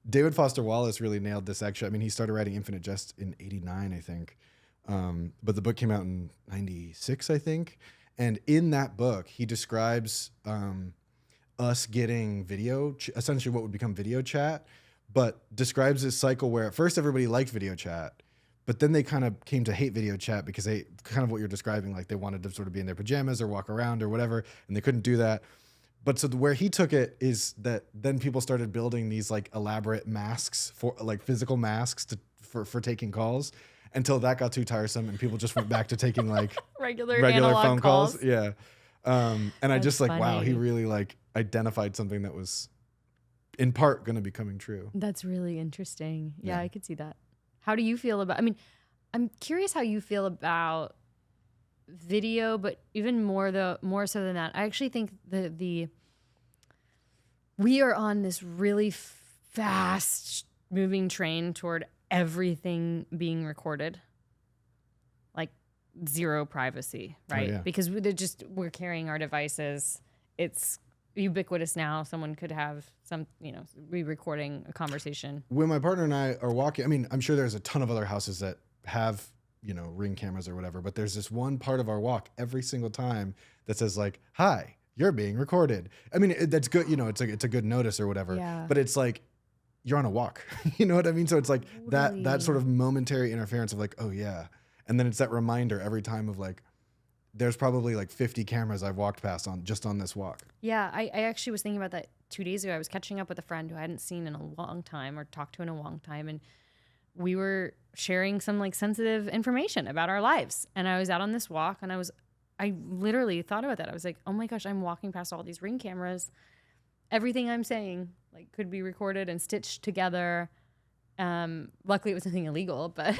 David Foster Wallace really nailed this actually. I mean, he started writing Infinite Jest in 89, I think. But the book came out in 96, I think. And in that book, he describes us getting video, essentially what would become video chat, but describes this cycle where at first everybody liked video chat, but then they kind of came to hate video chat because they kind of what you're describing, like they wanted to sort of be in their pajamas or walk around or whatever, and they couldn't do that. But so where he took it is that then people started building these like elaborate masks for like physical masks for taking calls until that got too tiresome and people just went back to taking like regular phone calls. Yeah. And I just like, funny. wow, he really like identified something that was in part going to be coming true. That's really interesting. Yeah, Yeah. I could see that. How do you feel about, I mean, I'm curious how you feel about video, but even more so than that, I actually think we are on this really fast moving train toward everything being recorded, like zero privacy, right? yeah. Because we're carrying our devices. It's ubiquitous now. Someone could have be recording a conversation. When my partner and I are walking, I mean, I'm sure there's a ton of other houses that have, Ring cameras or whatever, but there's this one part of our walk every single time that says like, hi, you're being recorded. I mean, that's good. It's a good notice or whatever, Yeah. but it's like, you're on a walk, you know what I mean? So it's like Totally. that sort of momentary interference of like, oh yeah. And then it's that reminder every time of like, there's probably like 50 cameras I've walked past on this walk. Yeah, I actually was thinking about that 2 days ago. I was catching up with a friend who I hadn't seen in a long time or talked to in a long time. And we were sharing some like sensitive information about our lives. And I was out on this walk and I literally thought about that. I was like, oh my gosh, I'm walking past all these Ring cameras. Everything I'm saying like could be recorded and stitched together. Luckily it was nothing illegal, but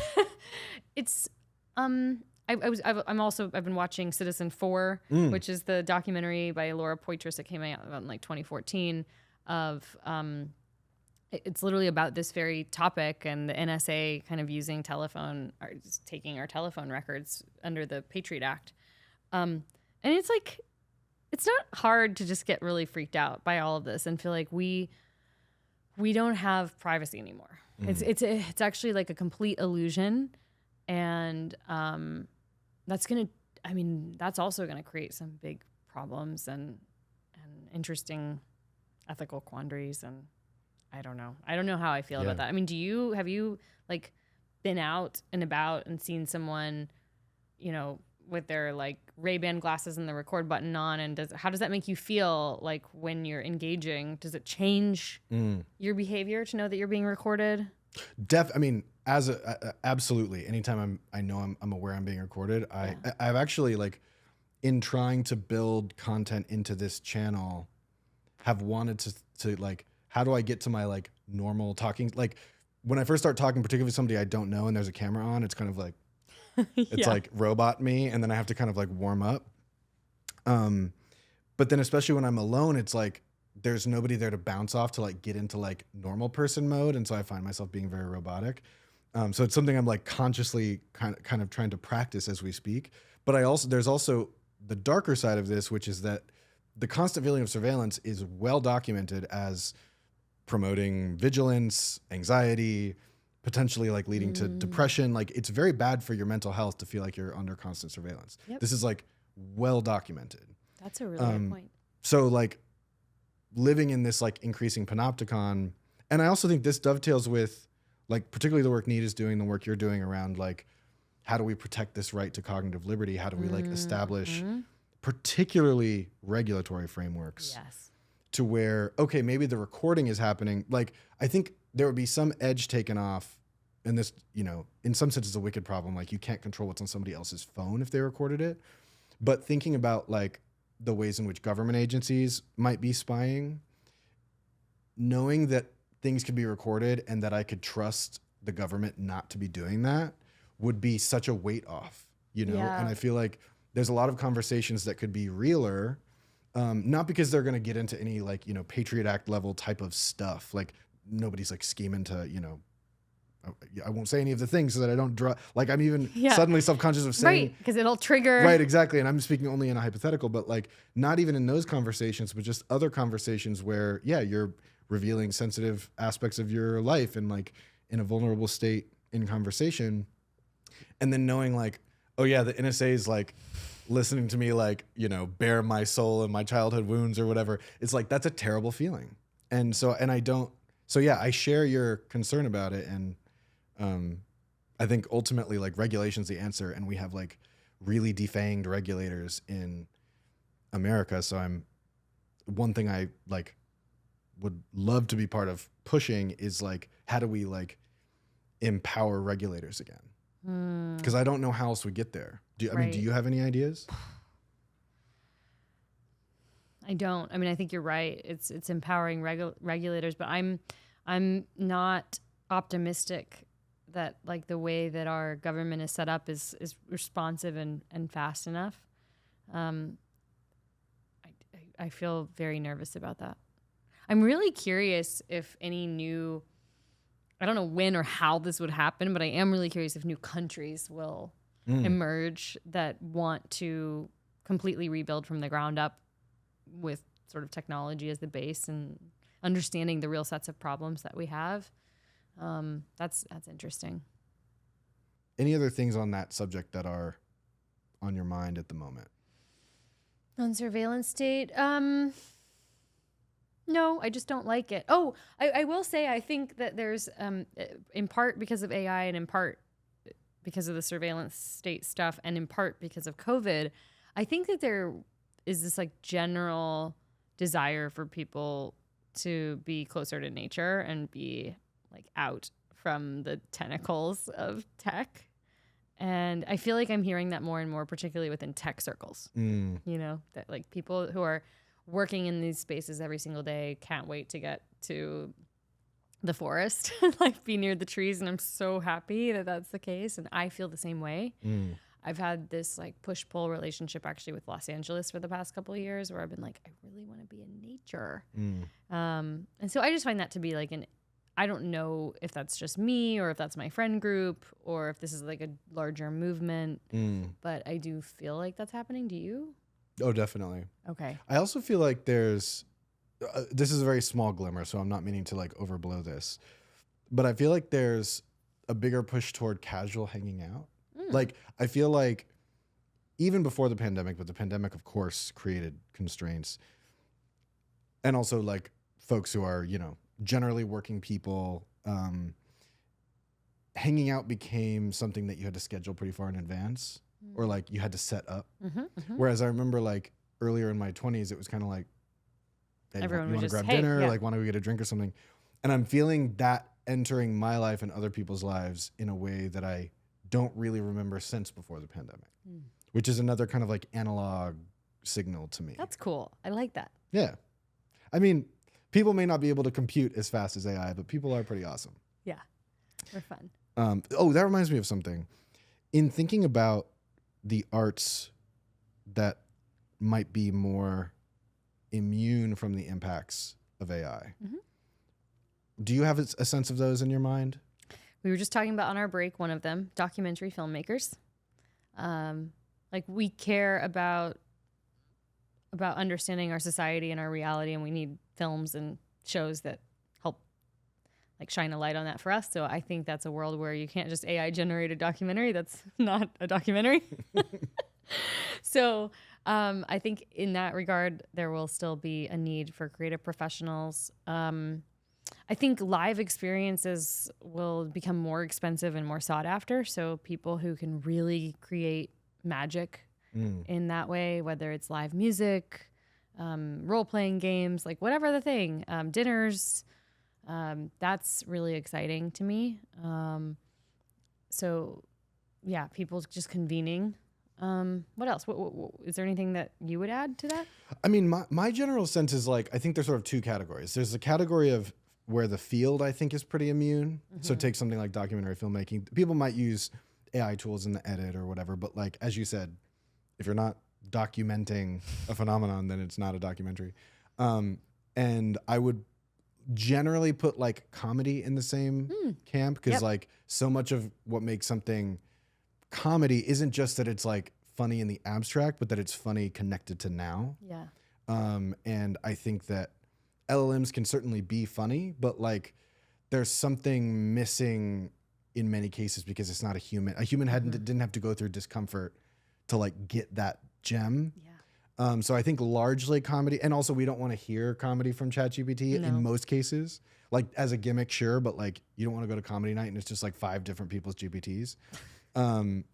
it's, I've been watching Citizen 4, which is the documentary by Laura Poitras that came out in like 2014 of, it's literally about this very topic and the NSA kind of using taking our telephone records under the Patriot Act. And it's like, it's not hard to just get really freaked out by all of this and feel like we don't have privacy anymore. It's actually like a complete illusion. And, that's also going to create some big problems and interesting ethical quandaries. And I don't know how I feel about that. I mean, have you like been out and about and seen someone, with their like Ray-Ban glasses and the record button on, and how does that make you feel like when you're engaging? Does it change your behavior to know that you're being recorded? I mean, absolutely. Anytime I'm aware I'm being recorded, I've actually like in trying to build content into this channel have wanted to like, how do I get to my like normal talking? Like when I first start talking, particularly with somebody I don't know and there's a camera on, it's kind of like, it's like robot me. And then I have to kind of like warm up. But then especially when I'm alone, it's like, there's nobody there to bounce off to like get into like normal person mode. And so I find myself being very robotic. So it's something I'm like consciously kind of trying to practice as we speak. But there's also the darker side of this, which is that the constant feeling of surveillance is well documented as promoting vigilance, anxiety, potentially like leading to depression. Like it's very bad for your mental health to feel like you're under constant surveillance. Yep. This is like well documented. That's a really good point. So like living in this like increasing panopticon. And I also think this dovetails with like particularly the work Need is doing, the work you're doing around like, how do we protect this right to cognitive liberty? How do we like establish particularly regulatory frameworks to where, okay, maybe the recording is happening. Like, I think there would be some edge taken off, and this, in some sense is a wicked problem. Like you can't control what's on somebody else's phone if they recorded it. But thinking about like the ways in which government agencies might be spying, knowing that things could be recorded and that I could trust the government not to be doing that would be such a weight off, And I feel like there's a lot of conversations that could be realer, not because they're going to get into any like, Patriot Act level type of stuff. Like nobody's like scheming to, I won't say any of the things so that I don't draw, like I'm even suddenly self-conscious of saying. Right, because it'll trigger. Right, exactly. And I'm speaking only in a hypothetical, but like not even in those conversations, but just other conversations where, you're revealing sensitive aspects of your life and like in a vulnerable state in conversation. And then knowing like, oh yeah, the NSA is like listening to me like, bare my soul and my childhood wounds or whatever. It's like, that's a terrible feeling. And so, I share your concern about it. And I think ultimately like regulation's the answer, and we have like really defanged regulators in America. So one thing I like would love to be part of pushing is like, how do we like empower regulators again? Because I don't know how else we get there. Do you have any ideas? I don't. I mean, I think you're right. It's empowering regulators, but I'm not optimistic that like the way that our government is set up is responsive and fast enough. I feel very nervous about that. I'm really curious if any new, I don't know when or how this would happen, but I am really curious if new countries will emerge that want to completely rebuild from the ground up with sort of technology as the base and understanding the real sets of problems that we have. That's interesting. Any other things on that subject that are on your mind at the moment? On surveillance state? No, I just don't like it. Oh, I will say I think that there's, in part because of AI and in part because of the surveillance state stuff and in part because of COVID, I think that there is this like general desire for people to be closer to nature and be like out from the tentacles of tech. And I feel like I'm hearing that more and more, particularly within tech circles, that like people who are working in these spaces every single day can't wait to get to the forest, like be near the trees. And I'm so happy that that's the case. And I feel the same way. I've had this like push-pull relationship actually with Los Angeles for the past couple of years where I've been like, I really want to be in nature. And so I just find that to be like I don't know if that's just me or if that's my friend group or if this is like a larger movement, but I do feel like that's happening. Do you? Oh, definitely. Okay. I also feel like there's, this is a very small glimmer, so I'm not meaning to like overblow this, but I feel like there's a bigger push toward casual hanging out. Like, I feel like even before the pandemic, but the pandemic, of course, created constraints. And also like folks who are, generally working people, hanging out became something that you had to schedule pretty far in advance or like you had to set up. Whereas I remember like earlier in my 20s, it was kind of like, hey, everyone you want to grab hey, dinner? Like, why don't we get a drink or something? And I'm feeling that entering my life and other people's lives in a way that I don't really remember since before the pandemic, which is another kind of like analog signal to me. That's cool. I like that. Yeah. I mean, people may not be able to compute as fast as AI, but people are pretty awesome. Yeah. They're fun. That reminds me of something. In thinking about the arts that might be more immune from the impacts of AI, do you have a sense of those in your mind? We were just talking about on our break, one of them, documentary filmmakers. Like we care about understanding our society and our reality, and we need films and shows that help like shine a light on that for us. So I think that's a world where you can't just AI generate a documentary. That's not a documentary. So I think in that regard, there will still be a need for creative professionals. I think live experiences will become more expensive and more sought after. So people who can really create magic in that way, whether it's live music, role-playing games, like whatever the thing, dinners, that's really exciting to me. So yeah, people just convening. What else? What, is there anything that you would add to that? I mean, my general sense is like, I think there's sort of two categories. There's a category of where the field I think is pretty immune. So take something like documentary filmmaking. People might use AI tools in the edit or whatever, but like, as you said, documenting a phenomenon, then it's not a documentary. And I would generally put like comedy in the same camp, because like so much of what makes something comedy isn't just that it's like funny in the abstract, but that it's funny connected to now. Yeah. And I think that LLMs can certainly be funny, but like there's something missing in many cases because it's not a human. A human didn't have to go through discomfort to like get that gem. Yeah. So I think largely comedy, and also we don't want to hear comedy from ChatGPT in most cases. Like as a gimmick, sure, but like you don't want to go to comedy night and it's just like 5 different people's GPTs.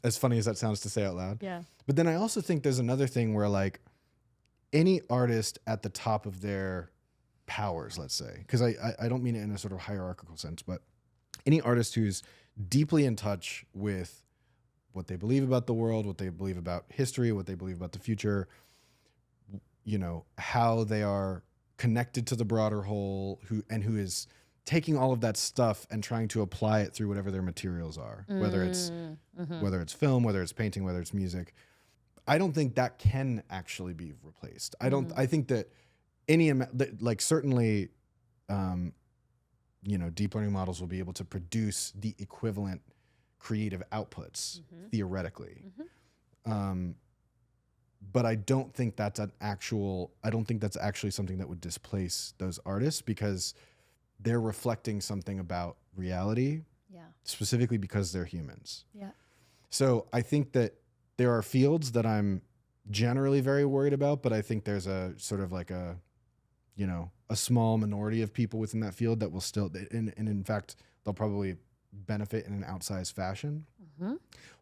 As funny as that sounds to say out loud. Yeah. But then I also think there's another thing where like any artist at the top of their powers, let's say, because I don't mean it in a sort of hierarchical sense, but any artist who's deeply in touch with what they believe about the world, what they believe about history, what they believe about the future, you know, how they are connected to the broader whole, who is taking all of that stuff and trying to apply it through whatever their materials are, whether it's film, whether it's painting, whether it's music. I don't think that can actually be replaced. I think that any amount, like certainly, you know, deep learning models will be able to produce the equivalent creative outputs theoretically. But I don't think that's actually something that would displace those artists, because they're reflecting something about reality, specifically because they're humans. Yeah. So I think that there are fields that I'm generally very worried about, but I think there's a sort of like a, you know, a small minority of people within that field that will still, and in fact, they'll probably benefit in an outsized fashion.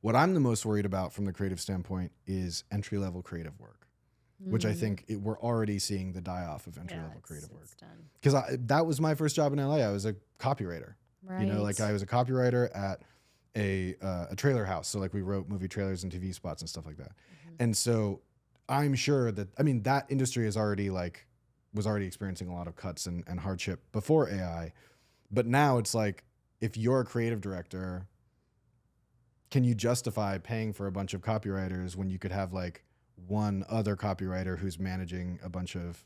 What I'm the most worried about from the creative standpoint is entry-level creative work, which I think we're already seeing the die-off of entry-level creative work. Because that was my first job in LA. I was a copywriter. Right. You know, like I was a copywriter at a trailer house. So like we wrote movie trailers and TV spots and stuff like that. And so I'm sure that, I mean, that industry was already experiencing a lot of cuts and hardship before AI. But now it's like, if you're a creative director, can you justify paying for a bunch of copywriters when you could have like one other copywriter who's managing a bunch of,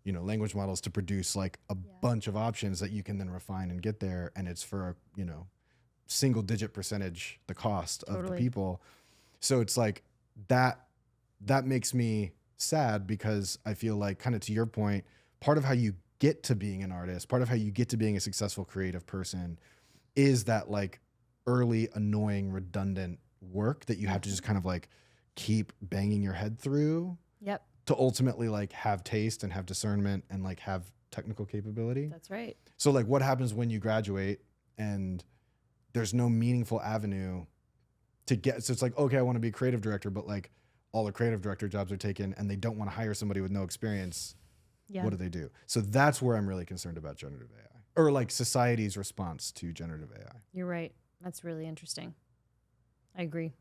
you know, language models to produce like a bunch of options that you can then refine and get there, and it's for a, you know, single digit percentage the cost of the people. So it's like that makes me sad, because I feel like, kind of to your point, part of how you get to being an artist, part of how you get to being a successful creative person is that like early, annoying, redundant work that you have to just kind of like keep banging your head through to ultimately like have taste and have discernment and like have technical capability. That's right. So like what happens when you graduate and there's no meaningful avenue to get, so it's like, okay, I want to be a creative director, but like all the creative director jobs are taken and they don't want to hire somebody with no experience. What do they do? So that's where I'm really concerned about generative AI, or like society's response to generative AI. You're right. That's really interesting. I agree.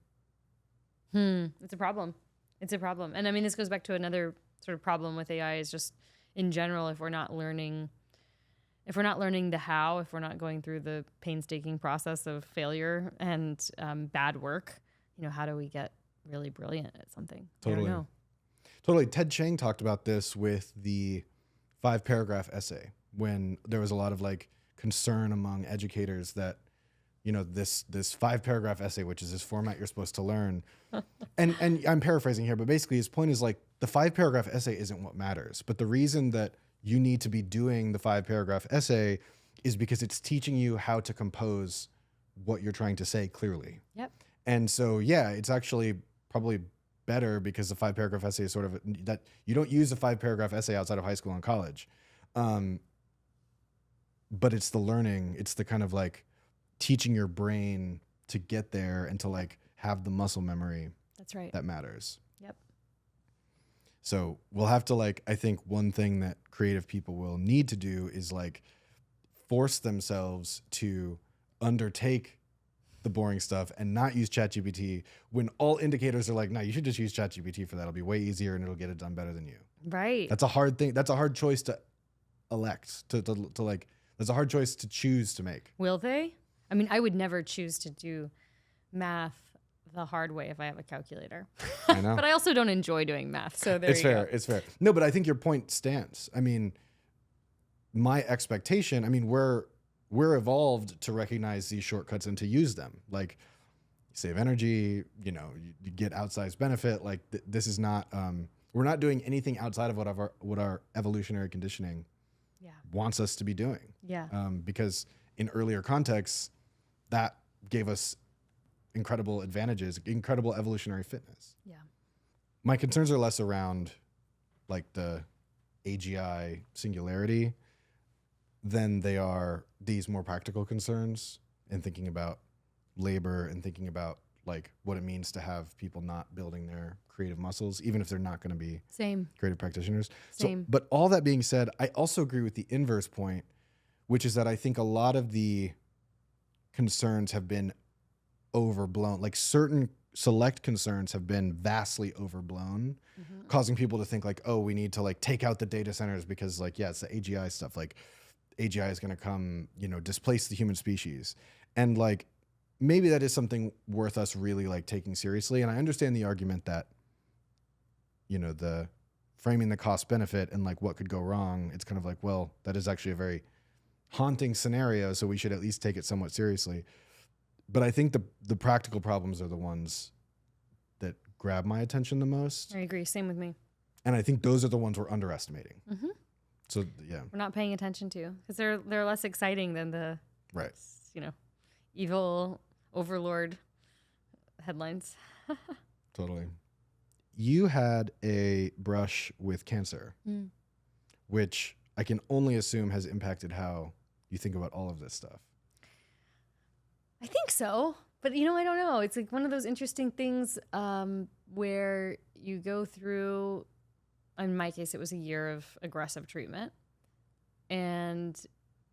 It's a problem. It's a problem. And I mean, this goes back to another sort of problem with AI, is just in general, if we're not learning the how, if we're not going through the painstaking process of failure and bad work, you know, how do we get really brilliant at something? Totally. I don't know. Totally. Ted Chiang talked about this with the 5-paragraph essay, when there was a lot of like concern among educators that, you know, this 5-paragraph essay, which is this format you're supposed to learn. and I'm paraphrasing here, but basically his point is like the 5-paragraph essay isn't what matters. But the reason that you need to be doing the 5-paragraph essay is because it's teaching you how to compose what you're trying to say clearly. Yep. And so, yeah, it's actually probably better, because the 5-paragraph essay is sort of that you don't use a 5-paragraph essay outside of high school and college. But it's the learning, it's the kind of like teaching your brain to get there and to like have the muscle memory. That's right. That matters. Yep. So we'll have to like, I think one thing that creative people will need to do is like force themselves to undertake the boring stuff and not use ChatGPT when all indicators are like, no, you should just use ChatGPT for that. It'll be way easier and it'll get it done better than you. Right. That's a hard thing. That's a hard choice to elect, to like, that's a hard choice to choose to make. Will they? I mean, I would never choose to do math the hard way if I have a calculator. I know. But I also don't enjoy doing math. So there It's you fair. go. It's fair. No, but I think your point stands. I mean, my expectation, I mean, we're evolved to recognize these shortcuts and to use them. Like, you save energy, you know, you get outsized benefit. Like this is not, we're not doing anything outside of what our evolutionary conditioning wants us to be doing. Yeah. Because in earlier contexts, that gave us incredible advantages, incredible evolutionary fitness. Yeah. My concerns are less around like the AGI singularity than they are these more practical concerns and thinking about labor and thinking about like what it means to have people not building their creative muscles, even if they're not going to be creative practitioners. Same. So, but all that being said, I also agree with the inverse point, which is that I think a lot of the concerns have been overblown. Like certain select concerns have been vastly overblown, causing people to think like, oh, we need to like take out the data centers because like, yeah, it's the AGI stuff. Like AGI is going to come, you know, displace the human species. And like, maybe that is something worth us really like taking seriously. And I understand the argument that, you know, the framing the cost benefit and like what could go wrong. It's kind of like, well, that is actually a very haunting scenario. So we should at least take it somewhat seriously. But I think the practical problems are the ones that grab my attention the most. I agree. Same with me. And I think those are the ones we're underestimating. Mm-hmm. So yeah, we're not paying attention to because they're less exciting than the you know, evil overlord headlines. Totally. You had a brush with cancer, which I can only assume has impacted how you think about all of this stuff. I think so. But, you know, I don't know. It's like one of those interesting things where you go through, in my case, it was a year of aggressive treatment. And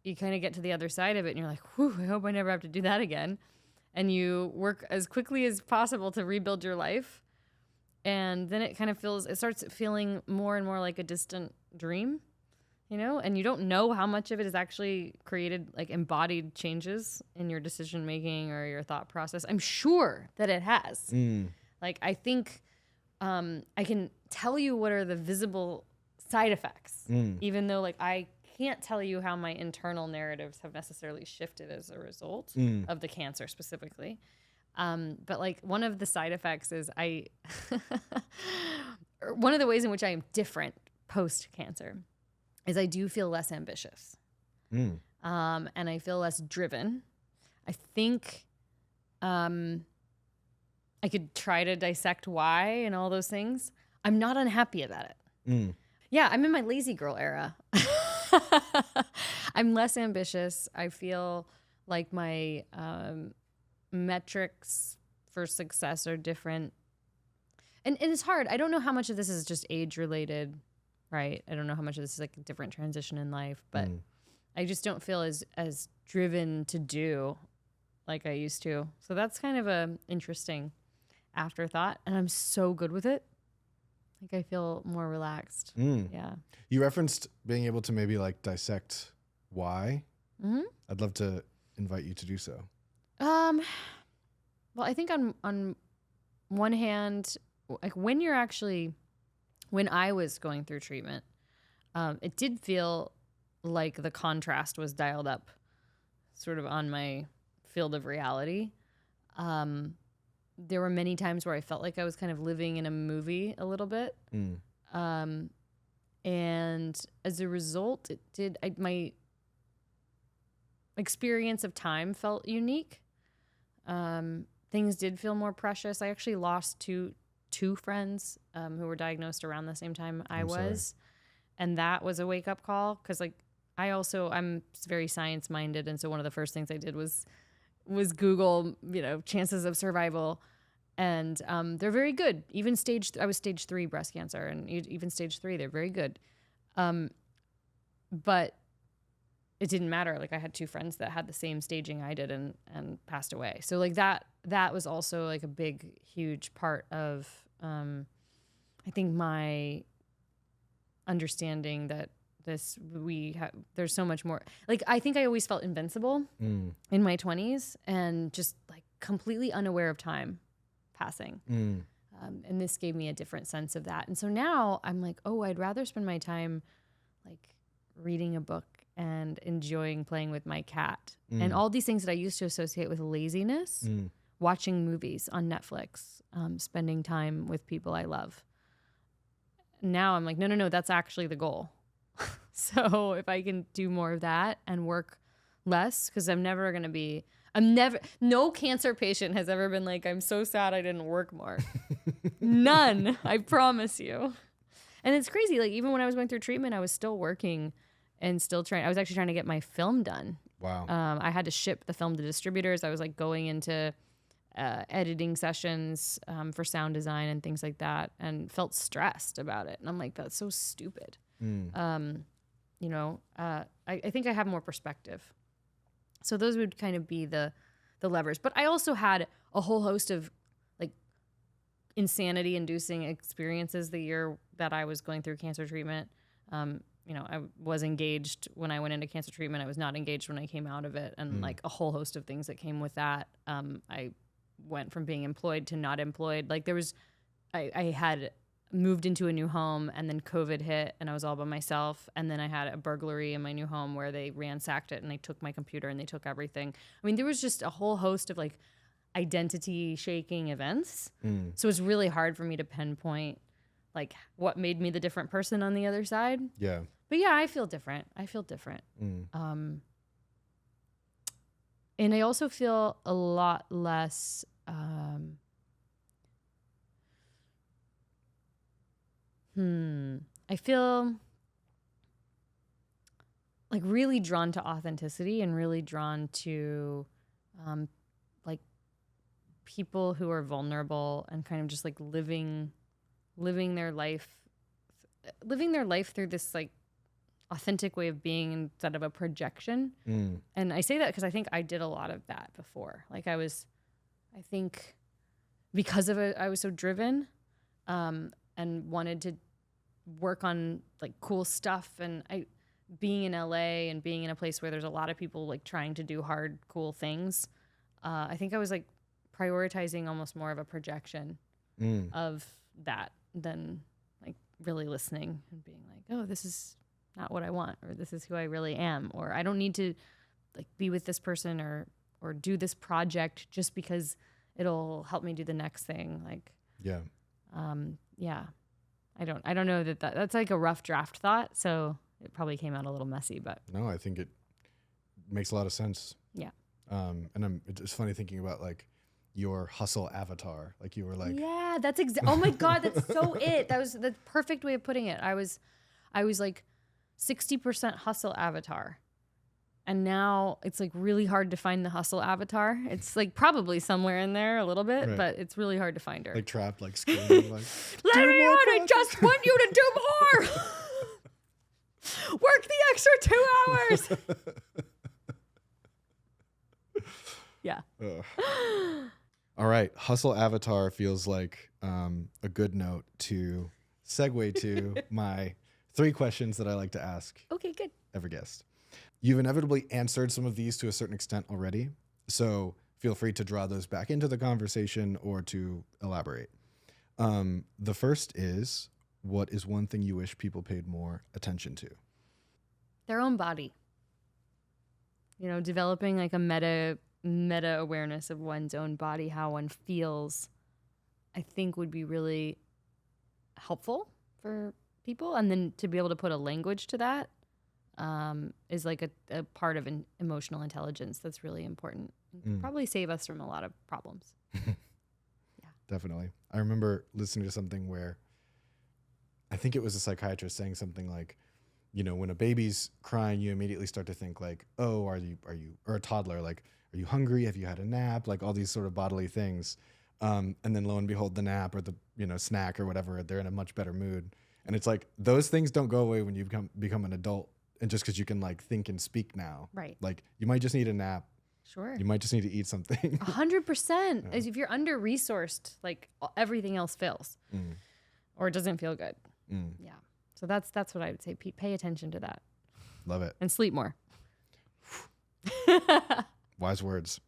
you kind of get to the other side of it and you're like, whew, I hope I never have to do that again. And you work as quickly as possible to rebuild your life. And then it starts feeling more and more like a distant dream, you know, and you don't know how much of it is actually created, like embodied changes in your decision making or your thought process. I'm sure that it has. Like, I think I can tell you what are the visible side effects, even though like I can't tell you how my internal narratives have necessarily shifted as a result of the cancer specifically. But like one of the side effects is one of the ways in which I am different post-cancer is I do feel less ambitious. And I feel less driven. I think I could try to dissect why and all those things. I'm not unhappy about it. Yeah, I'm in my lazy girl era. I'm less ambitious. I feel like my metrics for success are different. And it's hard. I don't know how much of this is just age related, right? I don't know how much of this is like a different transition in life, but I just don't feel as driven to do like I used to. So that's kind of a interesting afterthought, and I'm so good with it. Like I feel more relaxed. Yeah. You referenced being able to maybe like dissect why. I'd love to invite you to do so. Well, I think on one hand, like when I was going through treatment, it did feel like the contrast was dialed up sort of on my field of reality. There were many times where I felt like I was kind of living in a movie a little bit. And as a result, my experience of time felt unique. Things did feel more precious. I actually lost two friends who were diagnosed around the same time I was. And that was a wake-up call because like I'm very science-minded, and so one of the first things I did was Google, you know, chances of survival. And they're very good. Even I was stage 3 breast cancer, and even stage 3, they're very good. But it didn't matter. Like I had two friends that had the same staging I did and passed away. So like that was also like a big, huge part of, I think my understanding that there's so much more. Like I think I always felt invincible in my 20s and just like completely unaware of time passing. And this gave me a different sense of that. And so now I'm like, oh, I'd rather spend my time like reading a book and enjoying playing with my cat and all these things that I used to associate with laziness, watching movies on Netflix, spending time with people I love. Now I'm like, no, that's actually the goal. So if I can do more of that and work less, because no cancer patient has ever been like, I'm so sad I didn't work more. None, I promise you. And it's crazy. Like even when I was going through treatment, I was still working and still trying. I was actually trying to get my film done. Wow. I had to ship the film to distributors. I was like going into editing sessions for sound design and things like that, and felt stressed about it. And I'm like, that's so stupid. I think I have more perspective. So those would kind of be the levers. But I also had a whole host of like insanity inducing experiences the year that I was going through cancer treatment. I was engaged when I went into cancer treatment. I was not engaged when I came out of it, and like a whole host of things that came with that. I went from being employed to not employed. Like I had moved into a new home, and then COVID hit and I was all by myself. And then I had a burglary in my new home where they ransacked it and they took my computer and they took everything. I mean, there was just a whole host of like identity shaking events. So it's really hard for me to pinpoint like what made me the different person on the other side. Yeah. But yeah, I feel different. And I also feel a lot less I feel like really drawn to authenticity and really drawn to like people who are vulnerable and kind of just like living their life through this like authentic way of being instead of a projection. And I say that because I think I did a lot of that before. Like I think because of it, I was so driven and wanted to work on like cool stuff. And being in LA and being in a place where there's a lot of people like trying to do hard, cool things. I think I was like prioritizing almost more of a projection of that than like really listening and being like, oh, this is not what I want, or this is who I really am, or I don't need to like be with this person or do this project just because it'll help me do the next thing. Like, yeah. I don't know that's like a rough draft thought. So it probably came out a little messy, but no, I think it makes a lot of sense. Yeah. And it's funny thinking about like your hustle avatar. Like you were like, yeah, that's oh my God, that's so it. That was the perfect way of putting it. I was like 60% hustle avatar. And now it's like really hard to find the hustle avatar. It's like probably somewhere in there a little bit, but it's really hard to find her. Like trapped, like screaming, like, let me on, I just want you to do more. Work the extra 2 hours. Yeah. All right. Hustle avatar feels like a good note to segue to my 3 questions that I like to ask. Okay, good. Every guest. You've inevitably answered some of these to a certain extent already, so feel free to draw those back into the conversation or to elaborate. The first is, what is one thing you wish people paid more attention to? Their own body. Developing like a meta awareness of one's own body, how one feels, I think would be really helpful for people. And then to be able to put a language to that is like a part of an emotional intelligence that's really important. Probably save us from a lot of problems. Yeah. Definitely. I remember listening to something where I think it was a psychiatrist saying something like, when a baby's crying, you immediately start to think like, oh, are you, or a toddler, like, are you hungry? Have you had a nap? Like all these sort of bodily things. And then lo and behold, the nap or the, snack or whatever, they're in a much better mood. And it's like, those things don't go away when you become an adult. And just because you can like think and speak now, right? Like you might just need a nap. Sure. You might just need to eat something. 100%. As if you're under resourced, like everything else fails or it doesn't feel good. Yeah. So that's what I would say. Pay attention to that. Love it. And sleep more. Wise words.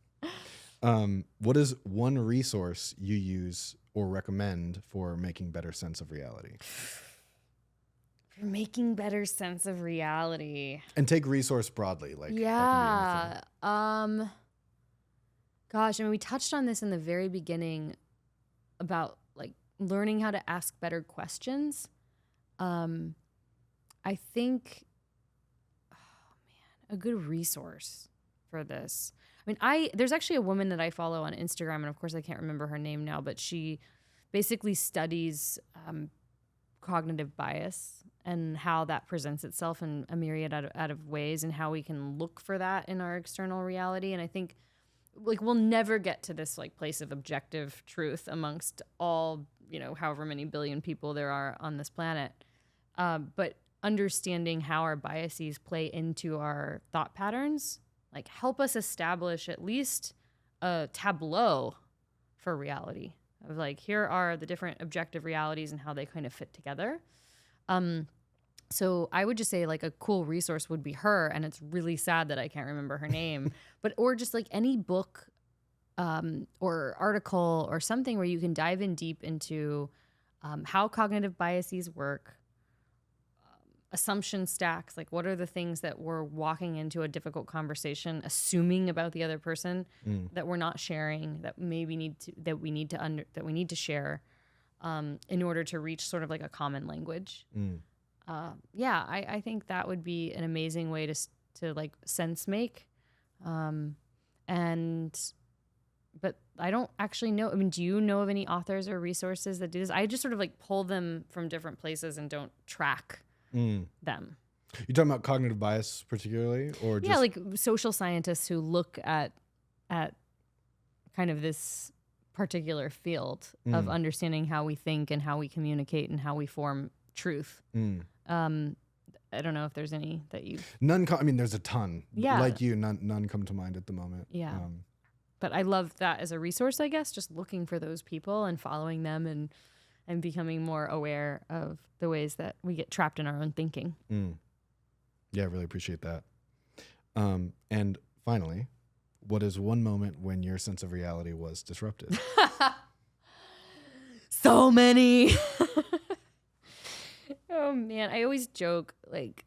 What is one resource you use or recommend for making better sense of reality? For making better sense of reality. And take resource broadly, like Yeah. Gosh, I mean, we touched on this in the very beginning about like learning how to ask better questions. I think, a good resource for this. I mean, there's actually a woman that I follow on Instagram, and of course I can't remember her name now, but she basically studies cognitive bias and how that presents itself in a myriad out of ways, and how we can look for that in our external reality. And I think like we'll never get to this like place of objective truth amongst all, however many billion people there are on this planet. But understanding how our biases play into our thought patterns, like help us establish at least a tableau for reality of like, here are the different objective realities and how they kind of fit together. So I would just say like a cool resource would be her, and it's really sad that I can't remember her name, or just like any book or article or something where you can dive in deep into how cognitive biases work, assumption stacks, like what are the things that we're walking into a difficult conversation assuming about the other person that we're not sharing, that maybe we need to share in order to reach sort of like a common language. I think that would be an amazing way to like sense make. But I don't actually know. I mean, do you know of any authors or resources that do this? I just sort of like pull them from different places and don't track them. You're talking about cognitive bias particularly, or just like social scientists who look at kind of this particular field of understanding how we think and how we communicate and how we form truth. I don't know if there's any that you... I mean, there's a ton. Yeah. Like you, none come to mind at the moment. Yeah. But I love that as a resource, I guess, just looking for those people and following them and becoming more aware of the ways that we get trapped in our own thinking. Yeah, I really appreciate that. And finally, what is one moment when your sense of reality was disrupted? So many. Oh man, I always joke, like,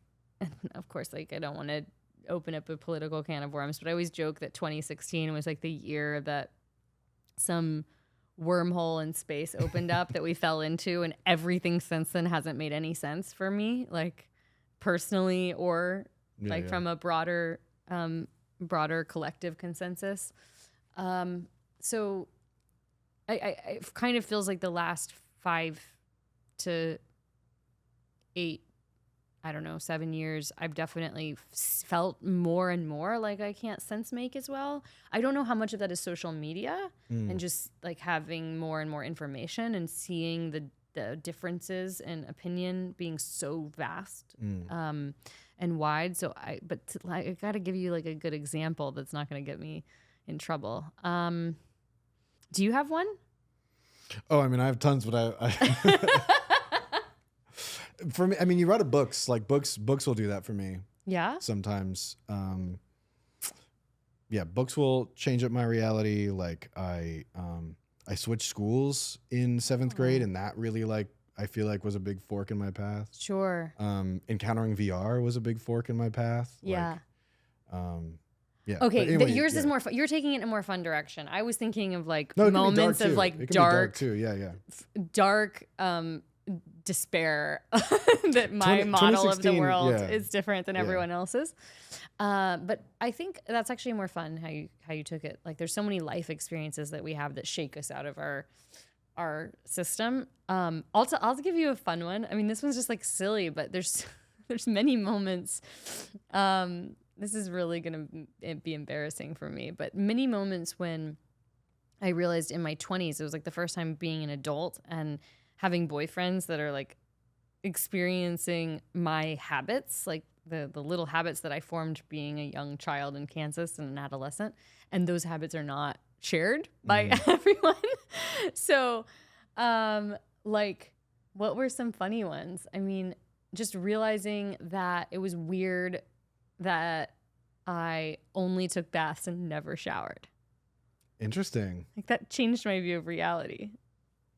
of course, like I don't want to open up a political can of worms, but I always joke that 2016 was like the year that some wormhole in space opened up that we fell into, and everything since then hasn't made any sense for me, like personally or from a broader collective consensus. So I it kind of feels like the last 5 to 8, 7 years, I've definitely felt more and more like I can't sense make as well. I don't know how much of that is social media and just like having more and more information and seeing the differences in opinion being so vast and wide. So I got to give you like a good example that's not going to get me in trouble. Do you have one? Oh, I mean, I have tons, but I for me, I mean, you write books, like books will do that for me. Yeah. Sometimes, books will change up my reality. Like I switched schools in 7th grade, and that really I feel like was a big fork in my path. Sure. Encountering VR was a big fork in my path. Yeah. Yeah. Okay, anyway, yours is more fun. You're taking it in a more fun direction. I was thinking of like No, moments of like it can be dark too. Yeah. Dark despair that my model of the world is different than everyone else's. But I think that's actually more fun how you took it. Like there's so many life experiences that we have that shake us out of our system. I'll give you a fun one. I mean, this one's just like silly, but there's many moments. This is really going to be embarrassing for me, but many moments when I realized in my 20s, it was like the first time being an adult and having boyfriends that are like experiencing my habits, like the little habits that I formed being a young child in Kansas and an adolescent. And those habits are not shared by everyone. So, like, what were some funny ones? I mean, just realizing that it was weird that I only took baths and never showered. Interesting. Like that changed my view of reality.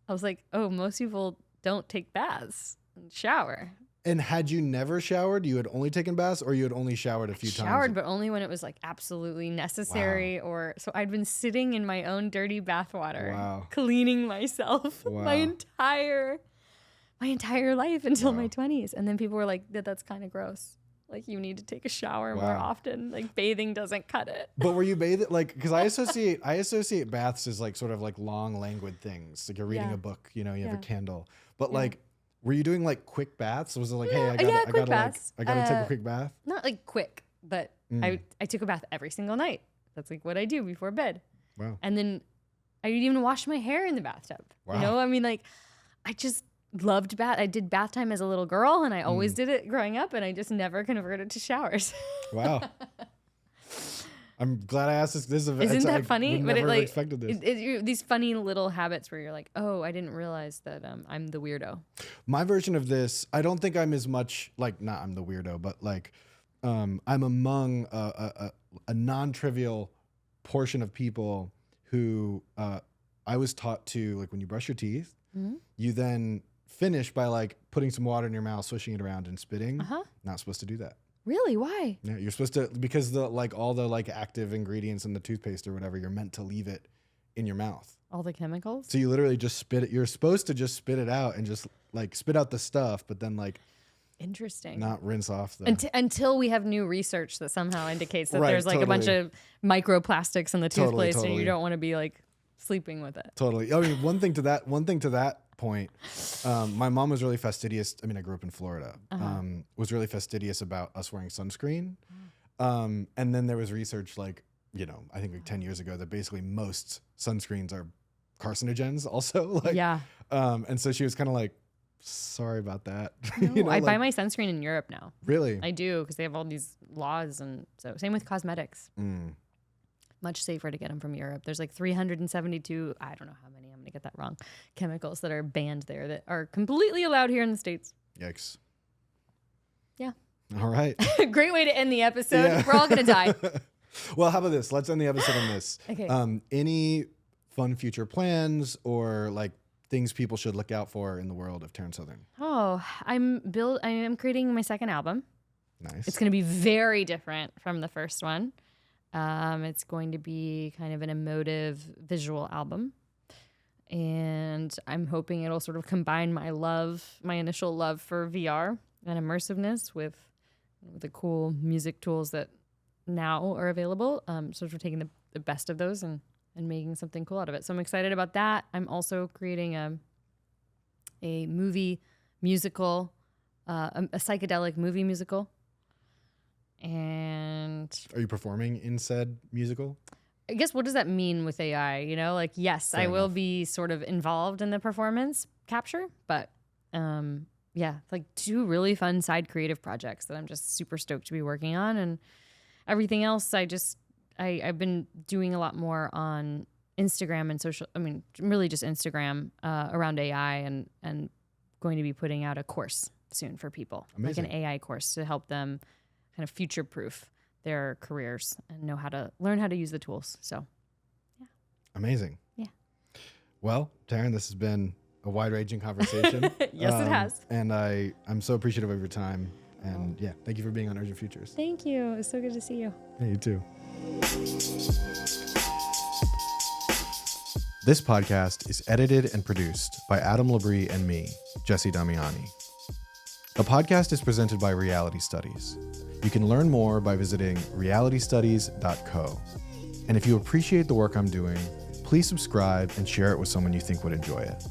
I was like, oh, most people don't take baths and shower. And had you never showered, you had only taken baths, or you had only showered a few times? Showered, but only when it was like absolutely necessary. Wow. So I'd been sitting in my own dirty bathwater, wow. cleaning myself wow. my entire life until my 20s. And then people were like, that's kind of gross. Like, you need to take a shower more often. Like, bathing doesn't cut it. But were you bathing? Like, because I associate baths as like sort of like long, languid things. Like you're reading a book, you know, you have a candle. But like, were you doing like quick baths? Was it like, hey, I gotta take a quick bath? Not like quick, but I took a bath every single night. That's like what I do before bed. Wow. And then I would even wash my hair in the bathtub. Wow. You know, I mean, like, I just loved bath. I did bath time as a little girl, and I always did it growing up, and I just never converted to showers. Wow. I'm glad I asked this. Isn't that funny? But never expected this. These funny little habits where you're like, oh, I didn't realize that I'm the weirdo. My version of this, I don't think I'm as much like, not I'm the weirdo, but like I'm among a non-trivial portion of people who I was taught to, like, when you brush your teeth, you then finish by like putting some water in your mouth, swishing it around and spitting. Not supposed to do that. Really? Why? Yeah, you're supposed to, because the like all the like active ingredients in the toothpaste or whatever, you're meant to leave it in your mouth. All the chemicals? So you literally just spit it. You're supposed to just spit it out and just like spit out the stuff, but then like interesting, not rinse off the until we have new research that somehow indicates that there's like a bunch of microplastics in the toothpaste and you don't want to be like sleeping with it. Totally. I mean, one thing to that point, my mom was really fastidious. I mean, I grew up in Florida. Was really fastidious about us wearing sunscreen. And then there was research, like, you know, I think like 10 years ago, that basically most sunscreens are carcinogens also. Like, and so she was kind of like, sorry about that. No, you know, I buy my sunscreen in Europe now. Really? I do, because they have all these laws, and so same with cosmetics. Much safer to get them from Europe. There's like 372, I don't know how many, I'm going to get that wrong, chemicals that are banned there that are completely allowed here in the States. Yikes. Yeah. All right. Great way to end the episode. Yeah. We're all going to die. Well, how about this? Let's end the episode on this. Okay. Any fun future plans or like things people should look out for in the world of Taryn Southern? Oh, I am creating my second album. Nice. It's going to be very different from the first one. It's going to be kind of an emotive visual album. And I'm hoping it'll sort of combine my initial love for VR and immersiveness with the cool music tools that now are available. So we're taking the best of those and making something cool out of it. So I'm excited about that. I'm also creating a movie musical, a psychedelic movie musical. And are you performing in said musical? I guess, what does that mean with AI? You know, like, yes, I will be sort of involved in the performance capture, but yeah, like 2 really fun side creative projects that I'm just super stoked to be working on. And everything else, I've been doing a lot more on Instagram and social, I mean, really just Instagram around AI, and going to be putting out a course soon for people. Amazing. Like an AI course to help them kind of future-proof their careers and learn how to use the tools. So, yeah. Amazing. Yeah. Well, Taryn, this has been a wide-ranging conversation. Yes, it has. And I'm so appreciative of your time. And yeah, thank you for being on Urgent Futures. Thank you. It was so good to see you. Yeah, you too. This podcast is edited and produced by Adam Labrie and me, Jesse Damiani. The podcast is presented by Reality Studies. You can learn more by visiting realitystudies.co. And if you appreciate the work I'm doing, please subscribe and share it with someone you think would enjoy it.